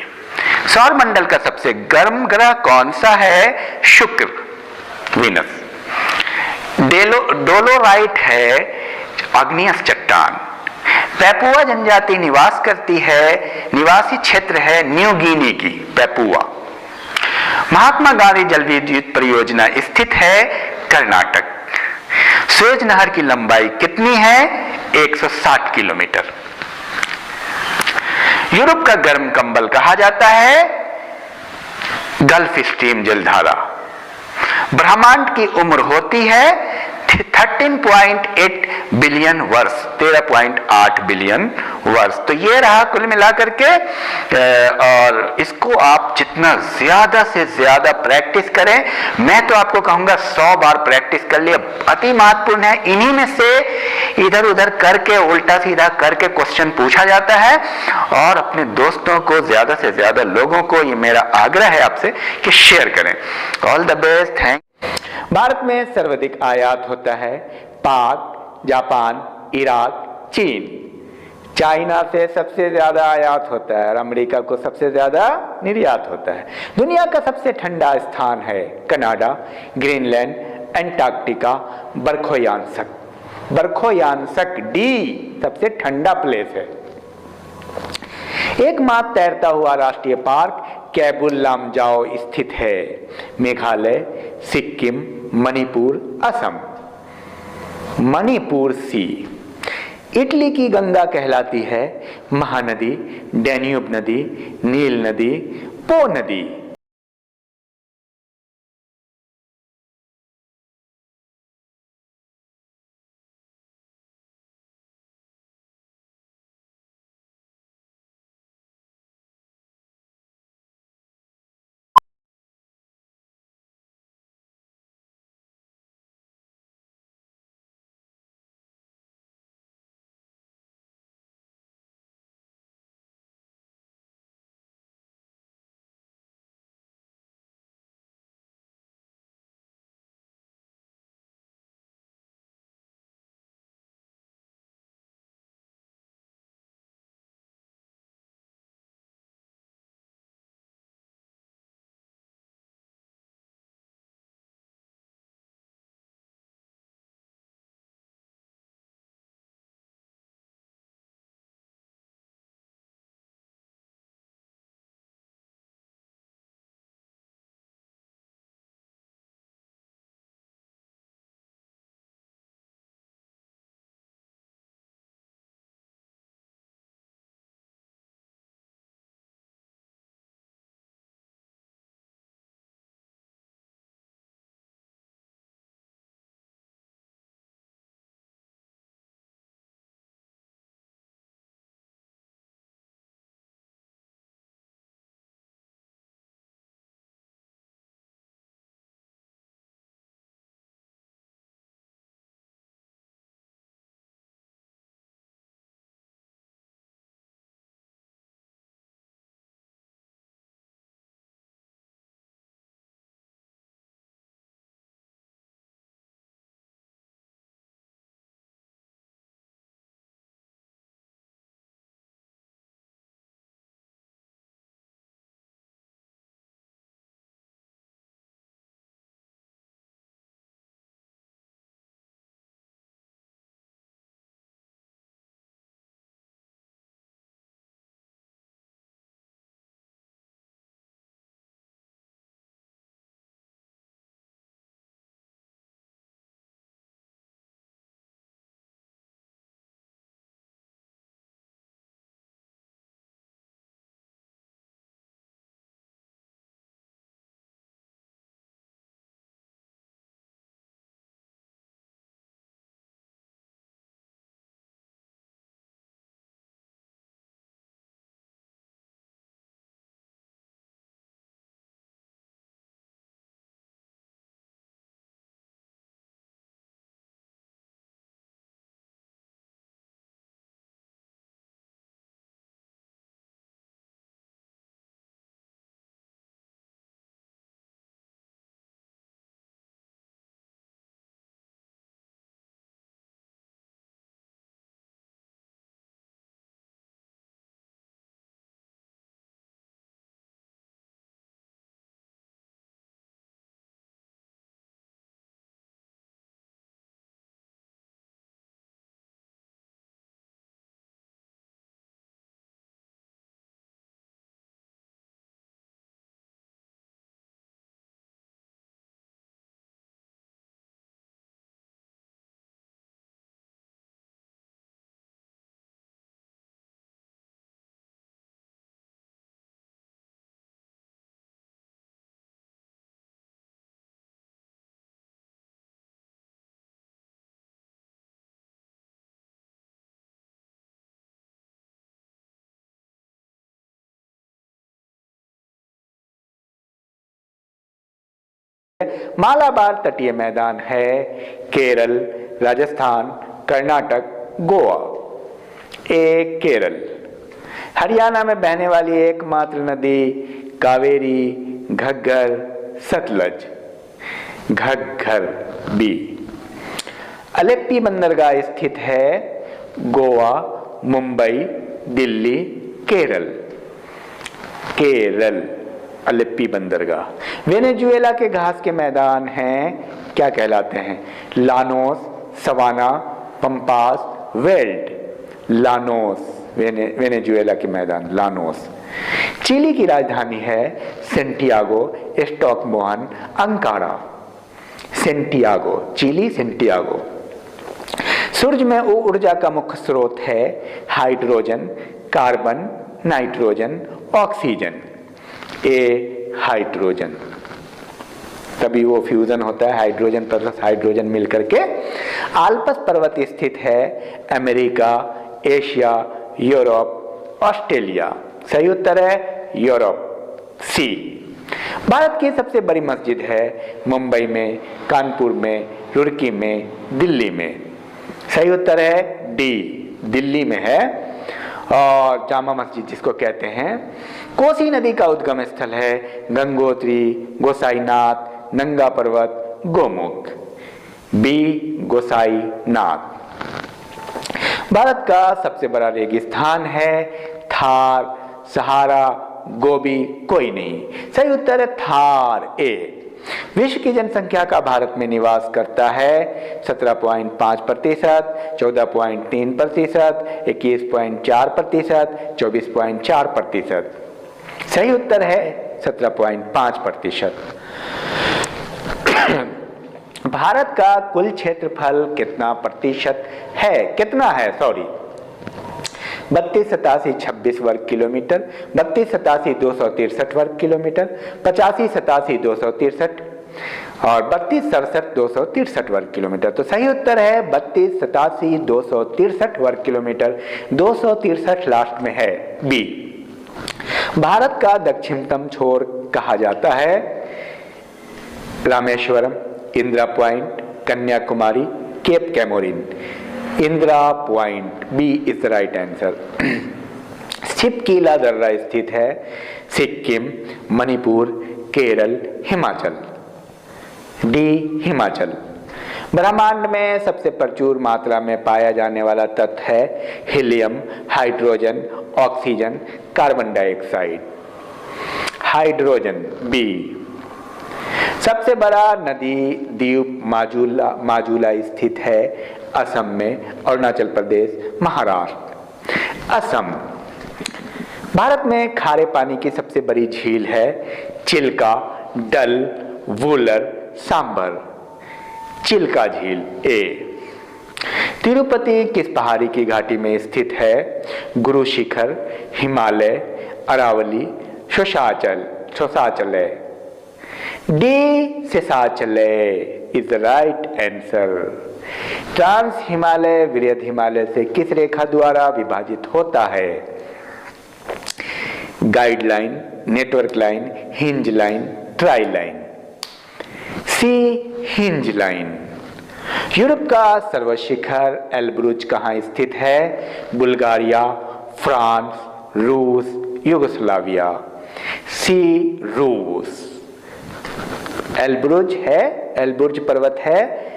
सौर मंडल का सबसे गर्म ग्रह कौन सा है? शुक्र, वीनस। डोलोराइट है आग्नेय चट्टान। पेपुआ जनजाति निवास करती है, निवासी क्षेत्र है न्यू गिनी की पेपुआ। महात्मा गांधी जल विद्युत परियोजना स्थित है कर्नाटक। सुएज नहर की लंबाई कितनी है? 160 किलोमीटर। यूरोप का गर्म कंबल कहा जाता है गल्फ स्ट्रीम जलधारा। ब्रह्मांड की उम्र होती है 13.8 बिलियन वर्ष, 13.8 बिलियन वर्ष। तो ये रहा कुल मिलाकर के। और इसको आप जितना ज्यादा से ज्यादा प्रैक्टिस करें, मैं तो आपको कहूंगा 100 बार प्रैक्टिस कर लिए, अति महत्वपूर्ण है। इन्हीं में से इधर उधर करके, उल्टा सीधा करके क्वेश्चन पूछा जाता है। और अपने दोस्तों को, ज्यादा से ज्यादा लोगों को, ये मेरा आग्रह है आपसे कि शेयर करें। All the best, thank. Bharat में सर्वाधिक आयात होता है पाक, जापान, इराक, चीन। चाइना से सबसे ज्यादा आयात होता है और अमेरिका को सबसे ज्यादा निर्यात होता है। दुनिया का सबसे ठंडा स्थान है कनाडा, ग्रीनलैंड, अंटार्कटिका, बरखोयांसक डी सबसे ठंडा प्लेस है। एकमात्र तैरता हुआ राष्ट्रीय पार्क केबुल लामजाओ स्थित है। मेघालय, सिक्किम, मणिपुर, असम। मणिपुर सी। इटली की गंगा कहलाती है महानदी, डैन्यूब नदी, नील नदी, पो नदी। मालाबार तटीय मैदान है केरल, राजस्थान, कर्नाटक, गोवा। ए केरल। हरियाणा में बहने वाली एकमात्र नदी कावेरी, घग्गर, सतलज। घग्गर। बी। अलेप्पी बंदरगाह स्थित है गोवा, मुंबई, दिल्ली, केरल। केरल। अलेप्पी बंदरगाह। वेनेजुएला के घास के मैदान हैं, क्या कहलाते हैं? Llanos, savanna, pampas, veld. Llanos. Venezuela के मैदान लानोस। चिली की राजधानी है Santiago, Stockholm, Ankara. Santiago, Chile, Santiago. सूर्य में ऊर्जा का मुख्य स्रोत है hydrogen, carbon, nitrogen, oxygen. A hydrogen. तभी वो फ्यूजन होता है, हाइड्रोजन प्लस हाइड्रोजन मिलकर के। आल्पस पर्वत स्थित है अमेरिका, एशिया, यूरोप, ऑस्ट्रेलिया। सही उत्तर है यूरोप। सी। भारत की सबसे बड़ी मस्जिद है मुंबई में, कानपुर में, रुड़की में, दिल्ली में। सही उत्तर है डी, दिल्ली में है, और जामा मस्जिद जिसको कहते हैं। कोसी नदी का उद्गम स्थल है गंगोत्री, गोसाईनाथ, नंगा पर्वत, गोमुख। बी गोसाईनाथ। भारत का सबसे बड़ा रेगिस्तान है थार, सहारा, गोबी, कोई नहीं। सही उत्तर है थार। ए। विश्व की जनसंख्या का भारत में निवास करता है 17.5%, 14.3%, 21.4%, 24.4%। सही उत्तर है 17.5%। भारत का कुल क्षेत्रफल कितना प्रतिशत है? कितना है? सॉरी, 3287 वर्ग किलोमीटर, 3287 वर्ग किलोमीटर, 8587 और 3267 वर्ग किलोमीटर। तो सही उत्तर है 3287 वर्ग किलोमीटर। 263 लास्ट में है। बी। भारत का दक्षिणतम छोर कहा जाता है Rameswaram, Indira Point, Kanyakumari, Cape Comorin. Indira Point. B is the right answer. Shipki La दर्रा स्थित है सिक्किम, मणिपुर, केरल, हिमाचल। डी हिमाचल। ब्रह्मांड में सबसे प्रचुर मात्रा में पाया जाने वाला तत्व है helium, hydrogen, oxygen, carbon dioxide. Hydrogen. B. सबसे बड़ा नदी द्वीप माजुला स्थित है असम में, अरुणाचल प्रदेश, महाराष्ट्र। असम। भारत में खारे पानी की सबसे बड़ी झील है चिल्का, डल, वूलर, सांबर। चिल्का झील। ए। तिरुपति किस पहाड़ी की घाटी में स्थित है? Guru Shikhar, Himalaya, Aravalli, Seshachal. D Seshachal is the right answer. Trans Himalaya वृहद हिमालय से किस रेखा द्वारा विभाजित होता है? Guideline, network line, hinge line, tri line. C hinge line. Europe का सर्वशिखर एल्ब्रुज कहाँ स्थित है? बुल्गारिया, फ्रांस, रूस, युगोस्लाविया। सी रूस। एल्ब्रुज है, एल्ब्रुज पर्वत है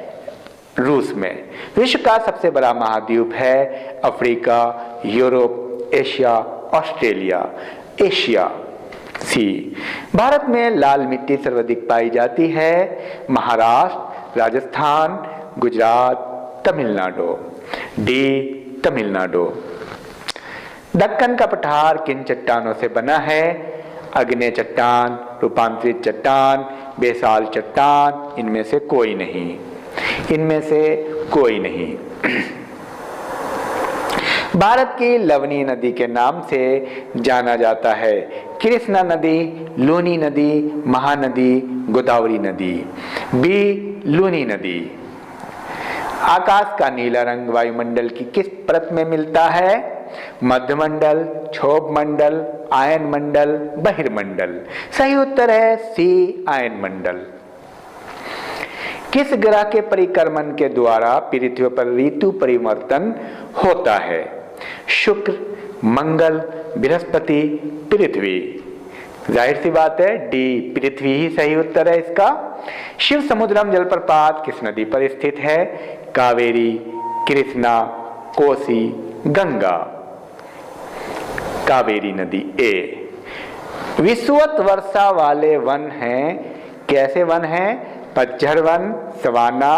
रूस में। विश्व का सबसे बड़ा महाद्वीप है Africa, Europe, Asia, Australia. Asia. C. Bharat में लाल मिट्टी सर्वाधिक पाई जाती है महाराष्ट्र, राजस्थान, गुजरात, तमिलनाडु। डी तमिलनाडु। दक्कन का पठार किन चट्टानों से बना है? अग्नेय चट्टान, रूपांतरित चट्टान, बेसाल चट्टान। इनमें से कोई नहीं। इनमें से कोई नहीं। भारत की लवनी नदी के नाम से जाना जाता है कृष्णा नदी, लूनी नदी, महानदी, गोदावरी नदी। बी लूनी नदी। आकाश का नीला रंग वायुमंडल की किस परत में मिलता है? मध्यमंडल, क्षोभ मंडल, आयन मंडल, बहिर्मंडल। सही उत्तर है सी आयन मंडल। किस ग्रह के परिक्रमण के द्वारा पृथ्वी पर ऋतु परिवर्तन होता है? शुक्र, मंगल, बृहस्पति, पृथ्वी। जाहिर सी बात है डी, पृथ्वी ही सही उत्तर है इसका। शिव समुद्रम जलप्रपात किस नदी पर स्थित है? कावेरी, कृष्णा, कोसी, गंगा। कावेरी नदी ए। विषुवत वर्षा वाले वन हैं, कैसे वन हैं? पतझड़ वन, सवाना,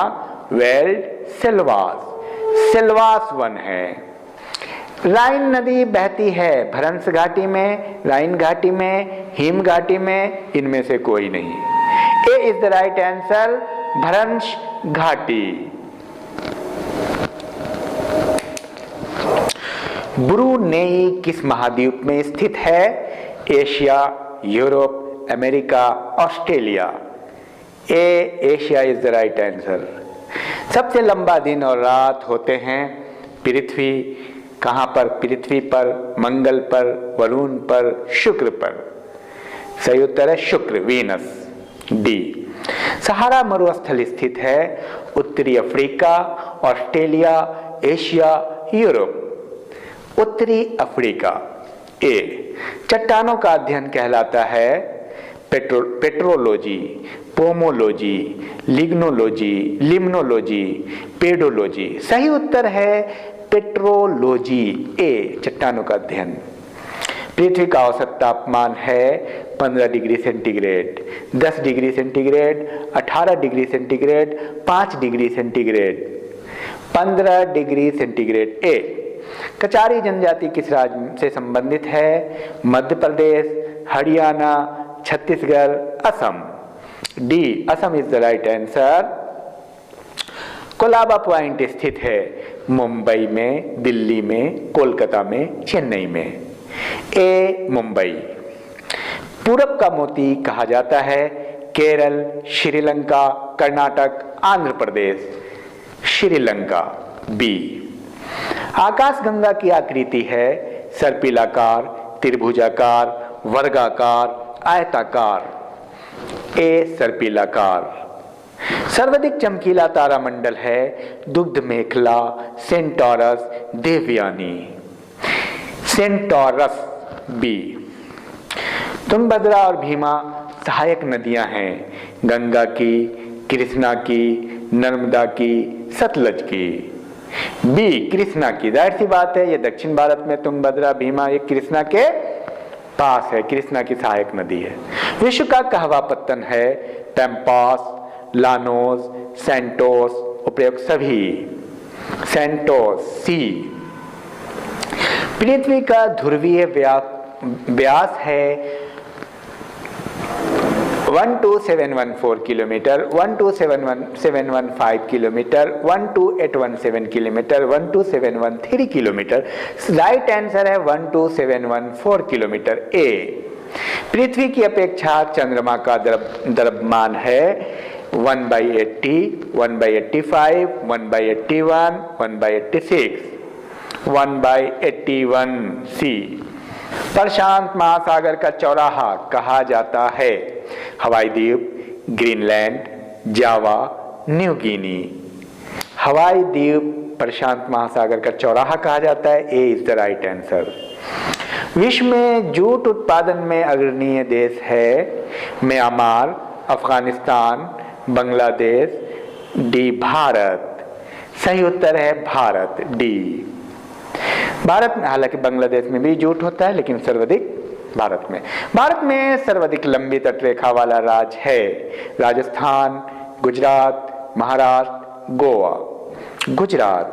वेल्ड, सिलवास। सिलवास वन है। राइन नदी बहती है भ्रंश घाटी में, राइन घाटी में, हिम घाटी में, इनमें से कोई नहीं। ए इज द राइट आंसर, भ्रंश घाटी। ब्रुनेई किस महाद्वीप में स्थित है? Asia, Europe, America, Australia. A, Asia is the right answer. सबसे लंबा दिन और रात होते हैं पृथ्वी, कहां पर? पृथ्वी पर, मंगल पर, वरुण पर, शुक्र पर। सही उत्तर है शुक्र, वीनस, डी। सहारा मरुस्थल स्थित है उत्तरी अफ्रीका, ऑस्ट्रेलिया, एशिया, यूरोप। उत्तरी अफ्रीका। ए। चट्टानों का अध्ययन कहलाता है पेट्रोलॉजी, पोमोलॉजी, लिग्नोलॉजी, लिम्नोलॉजी, पेडोलॉजी। सही उत्तर है पेट्रोलॉजी, ए, चट्टानों का अध्ययन। पृथ्वी का औसत तापमान है 15 degree centigrade, 10 degree centigrade, 18 degree centigrade, 5 degree centigrade. 15 degree centigrade, A. Kachari जनजाति किस राज्य से संबंधित है? Madhya Pradesh, Haryana, Chhattisgarh, Assam. D, Assam is the right answer. Colaba point स्थित है मुंबई में, दिल्ली में, कोलकाता में, चेन्नई में। ए, मुंबई। पूरब का मोती कहा जाता है केरल, श्रीलंका, कर्नाटक, आंध्र प्रदेश। श्रीलंका, बी। आकाशगंगा की आकृति है सर्पिलाकार, त्रिभुजाकार, वर्गाकार, आयताकार। ए, सर्पिलाकार। सर्वाधिक चमकीला तारामंडल है दुग्ध मेखला, सेंटोरस, देवयानी। Centaurus, B. तुंगभद्रा और भीमा सहायक नदियां हैं गंगा की, कृष्णा की, नर्मदा की, सतलज की। बी, कृष्णा की। जाहिर सी बात है ये दक्षिण भारत में तुंगभद्रा, भीमा, ये कृष्णा के पास है, कृष्णा की सहायक नदी है। विश्व का कहवा पत्तन है पैम्पास, लानोस, सैंटोस। उपयुक्त सभी। सैंटोस, सी। पृथ्वी का ध्रुवीय व्यास है 12714 kilometre, 12715 kilometre, 12817 kilometre, 12713 kilometre. Right answer है 12714 किलोमीटर, ए। पृथ्वी की अपेक्षा चंद्रमा का द्रव्यमान है 1/80, 1/85, 1/81, 1/86, 1/81, सी। प्रशांत महासागर का चौराहा कहा जाता है हवाई द्वीप, ग्रीनलैंड, जावा, न्यू गिनी। हवाई द्वीप प्रशांत महासागर का चौराहा कहा जाता है। ए इज द राइट आंसर। विश्व में जूट उत्पादन में अग्रणीय देश है म्यांमार, अफगानिस्तान, बांग्लादेश। डी, भारत। सही उत्तर है भारत, डी। भारत में, हालांकि बांग्लादेश में भी जूट होता है लेकिन सर्वाधिक भारत में। भारत में सर्वाधिक लंबी तटरेखा वाला राज्य है राजस्थान, गुजरात, महाराष्ट्र, गोवा। गुजरात।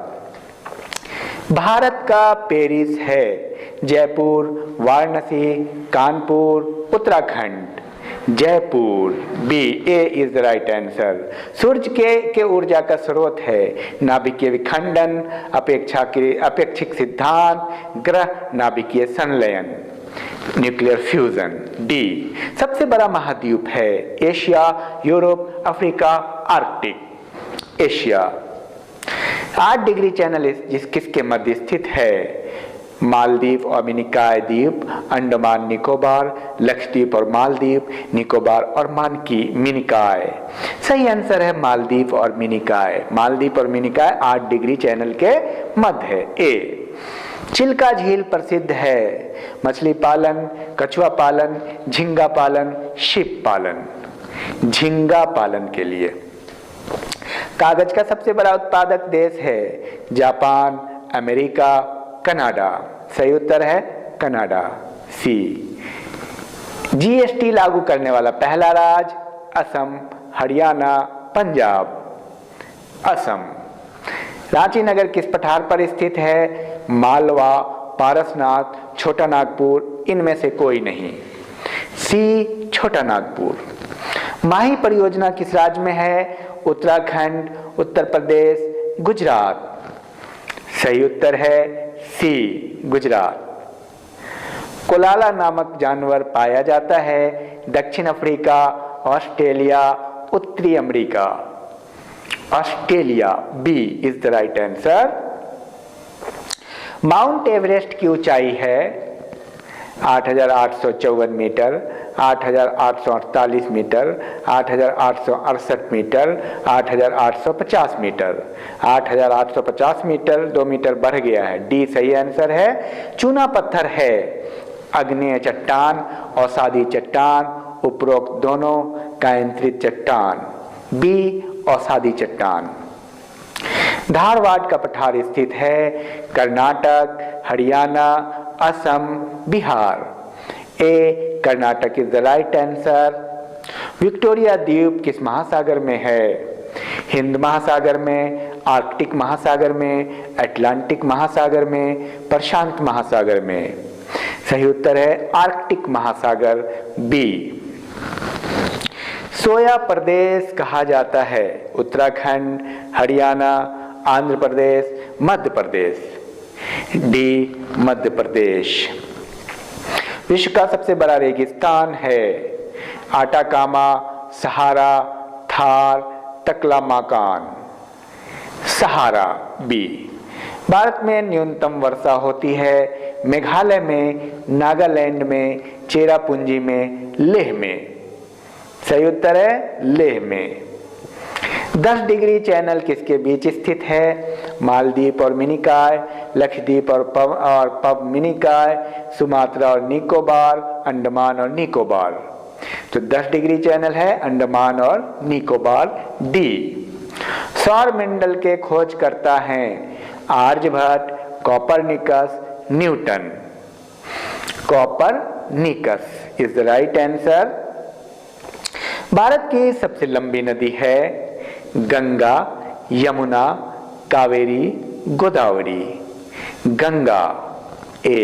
भारत का पेरिस है Jaipur, Varanasi, Kanpur, Uttarakhand. Jaipur, B. A is the right answer. सूर्य के ऊर्जा का स्रोत है नाभिकीय विखंडन, अपेक्षिक सिद्धांत, ग्रह नाभिकीय संलयन, न्यूक्लियर फ्यूजन। डी। सबसे बड़ा महाद्वीप है Asia, Europe, Africa, Arctic. Asia. 8 degree channel किसके मध्य स्थित है? मालदीव और मिनिकॉय द्वीप, अंडमान निकोबार, लक्षद्वीप और मालदीव, निकोबार और मिनिकॉय। सही आंसर है मालदीव और मिनिकॉय। मालदीव और मिनिकॉय 8 डिग्री चैनल के मध्य है। ए। चिल्का झील प्रसिद्ध है मछली पालन, कछुआ पालन, झींगा पालन, शिप पालन। झींगा पालन के लिए। कागज का सबसे बड़ा उत्पादक देश है जापान, अमेरिका, कनाडा। सही उत्तर है कनाडा, सी। जीएसटी लागू करने वाला पहला राज्य असम, हरियाणा, पंजाब। असम। रांची नगर किस पठार पर स्थित है? मालवा, पारसनाथ, छोटा नागपुर, इनमें से कोई नहीं। सी छोटा नागपुर। माही परियोजना किस राज्य में है? उत्तराखंड, उत्तर प्रदेश, गुजरात। सही उत्तर है सी गुजरात। कोलाला नामक जानवर पाया जाता है दक्षिण अफ्रीका, ऑस्ट्रेलिया, उत्तरी America. Australia, B is the right answer. Mount Everest की ऊंचाई है 8,854 metre, 8,848 metre, 8,868 metre, 8,850 metre. 8,850 metre, 2 metre बढ़ गया है। डी सही आंसर है। चूना पत्थर है आग्नेय चट्टान, औसादी चट्टान, उपरोक्त दोनों, कायंत्रित चट्टान। बी औसादी चट्टान। धारवाड़ का पठार स्थित है Karnataka, Haryana, Assam, Bihar. A Karnataka is the right answer. Victoria द्वीप किस महासागर में है? हिंद महासागर में, आर्कटिक महासागर में, अटलांटिक महासागर में, प्रशांत महासागर में। सही उत्तर है आर्कटिक महासागर, बी। सोया प्रदेश कहा जाता है उत्तराखंड, हरियाणा, आंध्र प्रदेश, मध्य प्रदेश। डी मध्य प्रदेश। विश्व का सबसे बड़ा रेगिस्तान है आटाकामा, सहारा, थार, तकलामाकान। सहारा, बी। भारत में न्यूनतम वर्षा होती है मेघालय में, नागालैंड में, चेरापूंजी में, लेह में। सही उत्तर है लेह में। 10 डिग्री चैनल किसके बीच स्थित है? मालदीव और मिनिकॉय, लक्षद्वीप और पब मिनिकॉय, सुमात्रा और निकोबार, अंडमान और निकोबार। तो 10 डिग्री चैनल है अंडमान और निकोबार, डी। सौर मंडल के खोज करता है Aryabhatta, Copernicus, Newton. Copernicus is the right answer. Bharat की सबसे लंबी नदी है गंगा, यमुना, कावेरी, गोदावरी। गंगा, ए।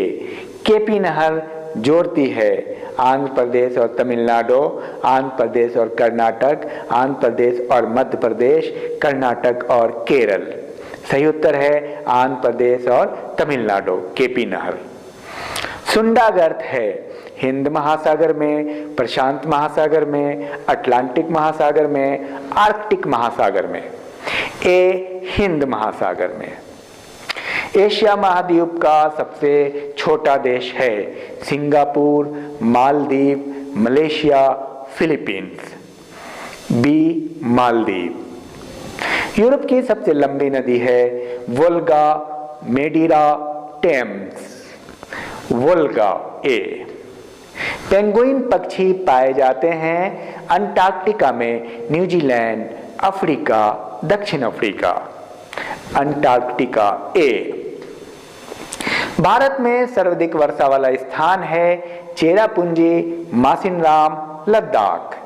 केपी नहर जोड़ती है आंध्र प्रदेश और तमिलनाडु, आंध्र प्रदेश और कर्नाटक, आंध्र प्रदेश और मध्य प्रदेश, कर्नाटक और केरल। सही उत्तर है आंध्र प्रदेश और तमिलनाडु, केपी नहर। सुंडा गर्त है हिंद महासागर में, प्रशांत महासागर में, अटलांटिक महासागर में, आर्कटिक महासागर में। ए हिंद महासागर में। एशिया महाद्वीप का सबसे छोटा देश है Singapore, Maldives, Malaysia, Philippines. B Maldives. Europe की सबसे लंबी नदी है Volga, Madeira, Thames. Volga, A. Penguin पक्षी पाए जाते हैं अंटार्कटिका में, न्यूजीलैंड, अफ्रीका, दक्षिण अफ्रीका। Antarctica, A. भारत में सर्वाधिक वर्षा वाला स्थान है Cherrapunji, Mawsynram, Ladakh.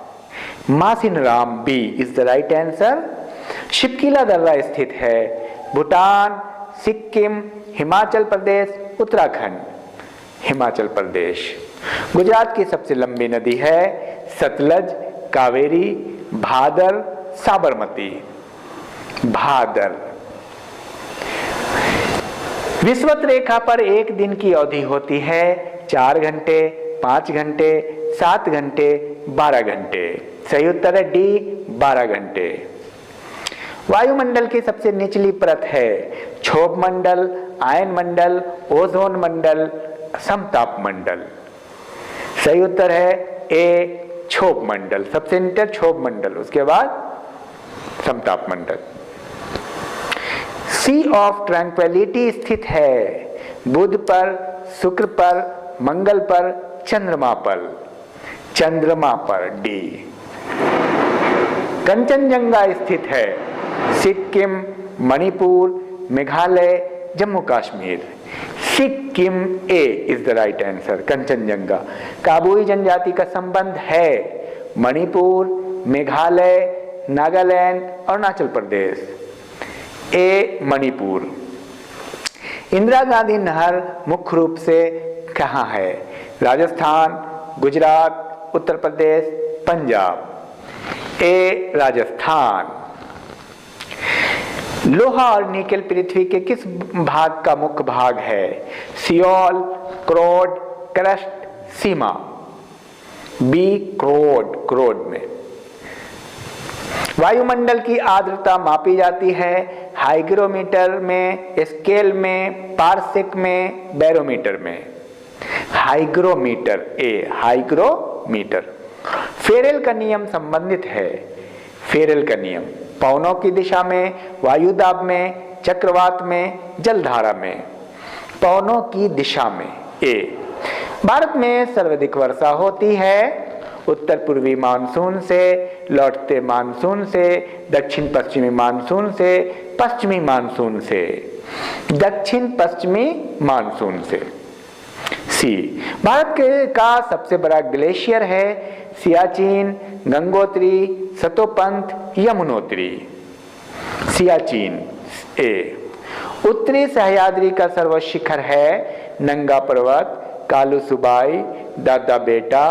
Mawsynram, B is the right answer. Shipki La दर्रा स्थित है भूटान, सिक्किम, हिमाचल प्रदेश, उत्तराखंड। हिमाचल प्रदेश। गुजरात की सबसे लंबी नदी है सतलज, कावेरी, भादर, साबरमती। भादर। विषुवत रेखा पर एक दिन की अवधि होती है 4 घंटे, 5 घंटे, 7 घंटे, 12 घंटे। सही उत्तर है डी 12 घंटे। वायुमंडल की सबसे निचली परत है क्षोभ मंडल, आयन मंडल, ओजोन मंडल, समताप मंडल। सही उत्तर है ए क्षोभ मंडल, सबसे नीचे क्षोभ मंडल, उसके बाद समताप मंडल। सी ऑफ ट्रैंक्विलिटी स्थित है बुध पर, शुक्र पर, मंगल पर, चंद्रमा पर। चंद्रमा पर डी। कंचनजंगा स्थित है Sikkim, Manipur, Meghalaya, Jammu Kashmir. Sikkim A is the right answer, Kanchenjunga. Kabui जनजाति का संबंध है मणिपुर, मेघालय, नागालैंड, अरुणाचल प्रदेश। ए मणिपुर। इंदिरा गांधी नहर मुख्य रूप से कहाँ है? राजस्थान, गुजरात, उत्तर प्रदेश, पंजाब। ए राजस्थान। लोहा और निकेल पृथ्वी के किस भाग का मुख्य भाग है? सियोल, क्रोड, क्रस्ट, सीमा। बी क्रोड, क्रोड में। वायुमंडल की आर्द्रता मापी जाती है हाइग्रोमीटर में, स्केल में, पारसेक में, बैरोमीटर में। हाइग्रोमीटर ए, हाइग्रोमीटर। फेरेल का नियम संबंधित है। फेरेल का नियम पवनों की दिशा में, वायुदाब में, चक्रवात में, जलधारा में। पवनों की दिशा में ए। भारत में सर्वाधिक वर्षा होती है उत्तर पूर्वी मानसून से, लौटते मानसून से, दक्षिण पश्चिमी मानसून से, पश्चिमी मानसून से। दक्षिण पश्चिमी मानसून से। सी। भारत का सबसे बड़ा ग्लेशियर है सियाचिन, गंगोत्री, सतोपंथ, यमुनोत्री। सियाचिन ए। उत्तरी सह्याद्री का सर्वोच्च शिखर है नंगा पर्वत, कालू सुबाई, दादा बेटा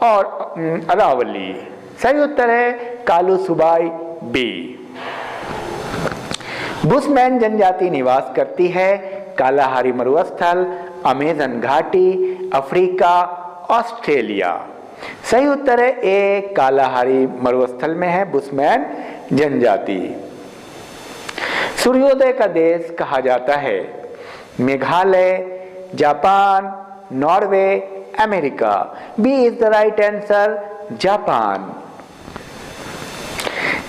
और अरावली। सही उत्तर है कालू सुबाई बी। बुशमैन जनजाति निवास करती है कालाहारी मरुस्थल, अमेजन घाटी, अफ्रीका, ऑस्ट्रेलिया। सही उत्तर है ए कालाहारी मरुस्थल में है बुशमैन जनजाति। सूर्योदय का देश कहा जाता है Meghalaya, Japan, Norway, America. B is the right answer, Japan.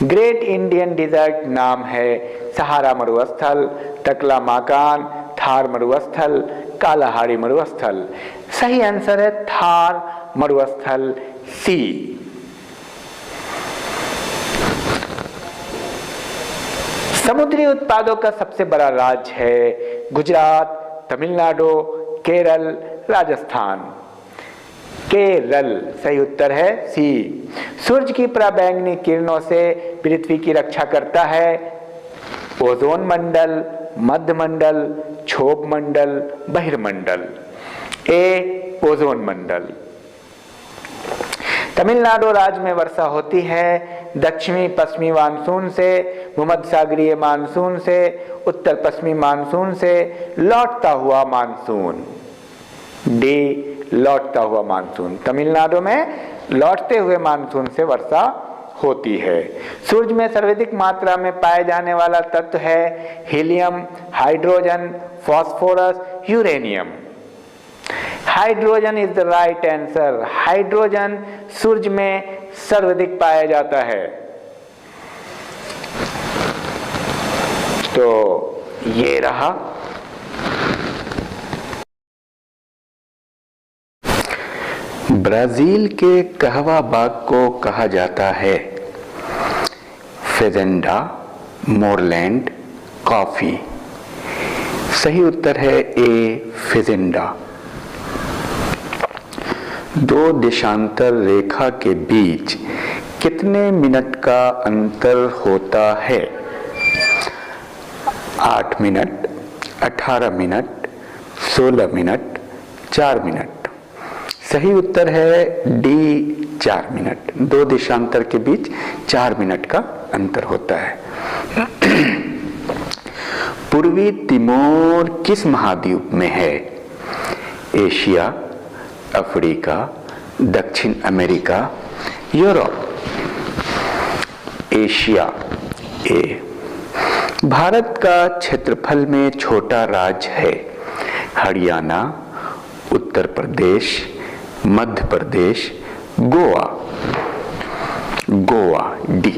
Great Indian desert नाम है सहारा मरुस्थल, टकलामाकान, थार मरुस्थल, कालाहारी मरुस्थल। सही आंसर है थार मरुस्थल सी। समुद्री उत्पादों का सबसे बड़ा राज्य है गुजरात, तमिलनाडु, केरल, राजस्थान। केरल। सही उत्तर है सी। सूर्य की पराबैंगनी किरणों से पृथ्वी की रक्षा करता है ओजोन मंडल, मध्य मंडल, क्षोभ मंडल, बहिर्मंडल। ए ओजोन मंडल। तमिलनाडु राज्य में वर्षा होती है दक्षिणी पश्चिमी मानसून से, भूमध्यसागरीय मानसून से, उत्तर पश्चिमी मानसून से, लौटता हुआ मानसून। डी लौटता हुआ मानसून। तमिलनाडु में लौटते हुए मानसून से वर्षा होती है। सूर्य में सर्वाधिक मात्रा में पाए जाने वाला तत्व है helium, hydrogen, phosphorus, uranium. Hydrogen is the right answer. Hydrogen सूर्य में सर्वाधिक पाया जाता है। तो ये रहा ब्राजील के कहवा बाग को कहा जाता है फेजेंडा, मोरलैंड, कॉफी। सही उत्तर है ए फेजेंडा। दो देशांतर रेखा के बीच कितने मिनट का अंतर होता है? 8 मिनट, 18 मिनट, 16 मिनट, 4 मिनट। सही उत्तर है डी 4 मिनट। दो देशांतर के बीच 4 मिनट का अंतर होता है। पूर्वी तिमोर किस महाद्वीप में है? एशिया, अफ्रीका, दक्षिण अमेरिका, यूरोप। एशिया ए। भारत का क्षेत्रफल में छोटा राज्य है हरियाणा, उत्तर प्रदेश, मध्य प्रदेश, गोवा। गोवा डी।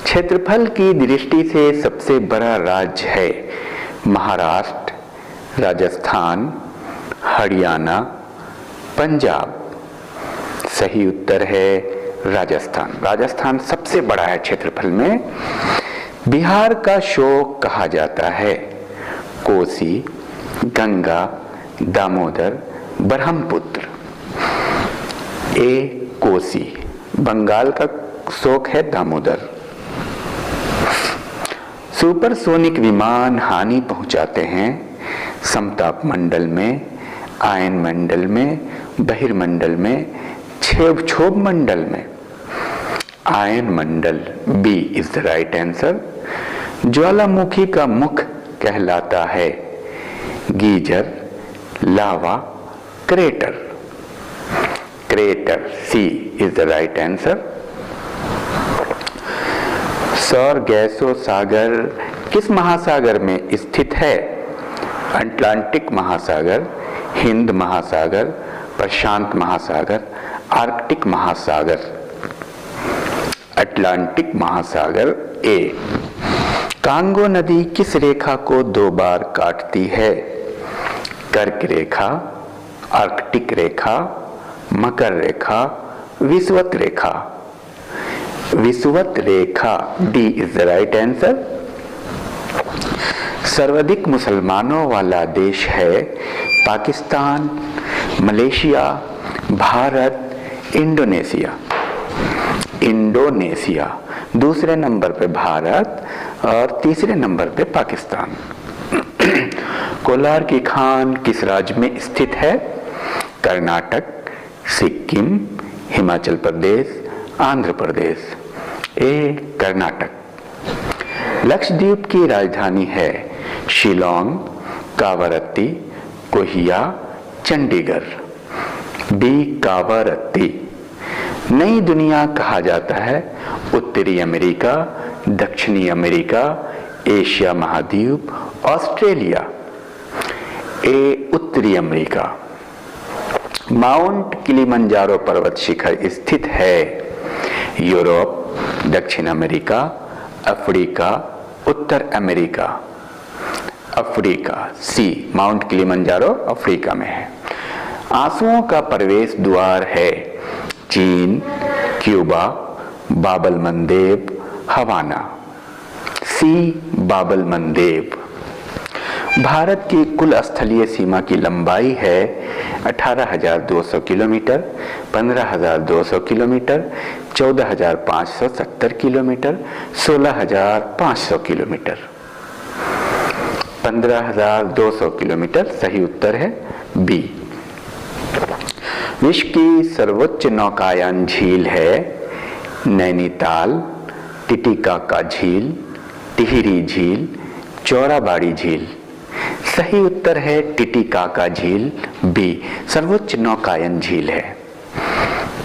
क्षेत्रफल की दृष्टि से सबसे बड़ा राज्य है महाराष्ट्र, राजस्थान, हरियाणा, पंजाब। सही उत्तर है राजस्थान। राजस्थान सबसे बड़ा है क्षेत्रफल में। बिहार का शोक कहा जाता है कोसी, गंगा, दामोदर, ब्रह्मपुत्र। ए कोसी। बंगाल का शोक है दामोदर। सुपरसोनिक विमान हानि पहुंचाते हैं समताप मंडल में, आयन मंडल में, बहिर्मंडल में, क्षोभ मंडल में। आयन मंडल B is the right answer. ज्वालामुखी का मुख कहलाता है geyser, lava, crater. Crater C is the right answer. सौर गैसों सागर किस महासागर में स्थित है? अटलांटिक महासागर, हिंद महासागर, प्रशांत महासागर, आर्कटिक महासागर। अटलांटिक महासागर ए। कांगो नदी किस रेखा को 2 बार काटती है? कर्क रेखा, आर्कटिक रेखा, मकर रेखा, विषुवत रेखा। विषुवत रेखा D is the right answer. सर्वाधिक मुसलमानों वाला देश है Pakistan, Malaysia, Bharat, Indonesia. Indonesia दूसरे नंबर पे भारत और तीसरे नंबर पे पाकिस्तान। कोलार की खान किस राज्य में स्थित है? कर्नाटक, सिक्किम, हिमाचल प्रदेश, आंध्र प्रदेश। ए कर्नाटक। लक्षद्वीप की राजधानी है शिलोंग, कावरत्ती, कोहिया, चंडीगढ़। बी कावरत्ती। नई दुनिया कहा जाता है उत्तरी अमेरिका, दक्षिणी अमेरिका, एशिया महाद्वीप, ऑस्ट्रेलिया। ए उत्तरी अमेरिका। माउंट किलिमंजारो पर्वत शिखर स्थित है यूरोप, दक्षिण अमेरिका, अफ्रीका, उत्तर America. Africa C. Mount Kilimanjaro Africa में है। आंसुओं का प्रवेश द्वार है चीन, क्यूबा, बाबल मंदेब, हवाना। सी बाबल मंदेब। भारत की कुल स्थलीय सीमा की लंबाई है 18,200 kilometre, 15,200 kilometre, 14,570 kilometre, 16,500 kilometre. 15,200 kilometre सही उत्तर है बी। विश्व की सर्वोच्च नौकायन झील है नैनीताल, टिटिकाका झील, टिहरी झील, चौराबाड़ी झील। सही उत्तर है टिटिकाका झील बी। सर्वोच्च नौकायन झील है।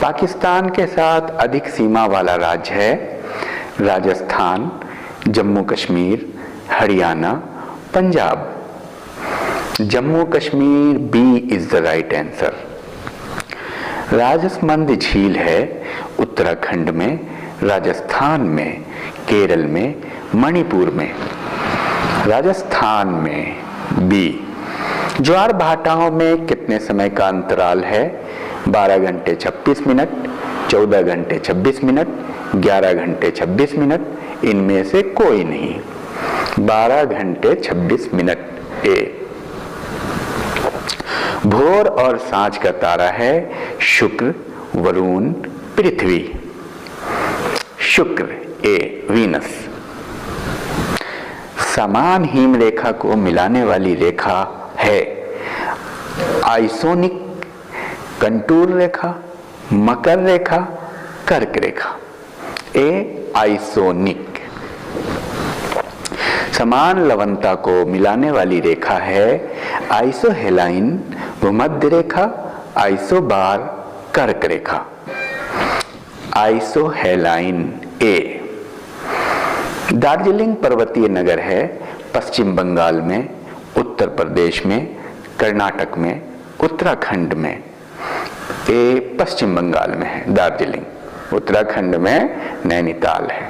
पाकिस्तान के साथ अधिक सीमा वाला राज्य है Rajasthan, Jammu Kashmir, Haryana, Punjab. Jammu Kashmir B is the right answer. Rajsamand झील है उत्तराखंड में, राजस्थान में, केरल में, मणिपुर में। राजस्थान में बी। ज्वार भाटाओं में कितने समय का अंतराल है? 12 घंटे 26 मिनट, 14 घंटे 26 मिनट, 11 घंटे 26 मिनट। इनमें से कोई नहीं। 12 घंटे 26 मिनट ए। भोर और सांझ का तारा है शुक्र, वरुण, पृथ्वी। शुक्र ए वीनस। समान हिम रेखा को मिलाने वाली रेखा है आइसोनिक, कंटूर रेखा, मकर रेखा, कर्क रेखा। ए आइसोनिक। समान लवणता को मिलाने वाली रेखा है आइसोहेलाइन, भूमध्य रेखा, आइसोबार, कर्क रेखा। आइसोहेलाइन ए। दार्जिलिंग पर्वतीय नगर है पश्चिम बंगाल में, उत्तर प्रदेश में, कर्नाटक में, उत्तराखंड में। ये पश्चिम बंगाल में है दार्जिलिंग, उत्तराखंड में नैनीताल है।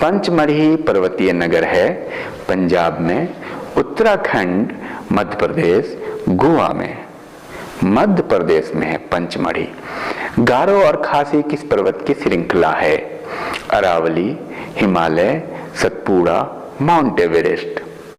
पंचमढ़ी पर्वतीय नगर है पंजाब में, उत्तराखंड, मध्य प्रदेश, गोवा में। मध्य प्रदेश में है पंचमढ़ी। गारो और खासी किस पर्वत की श्रृंखला है? Aravalli, Himalaya, Satpura, Mount Everest.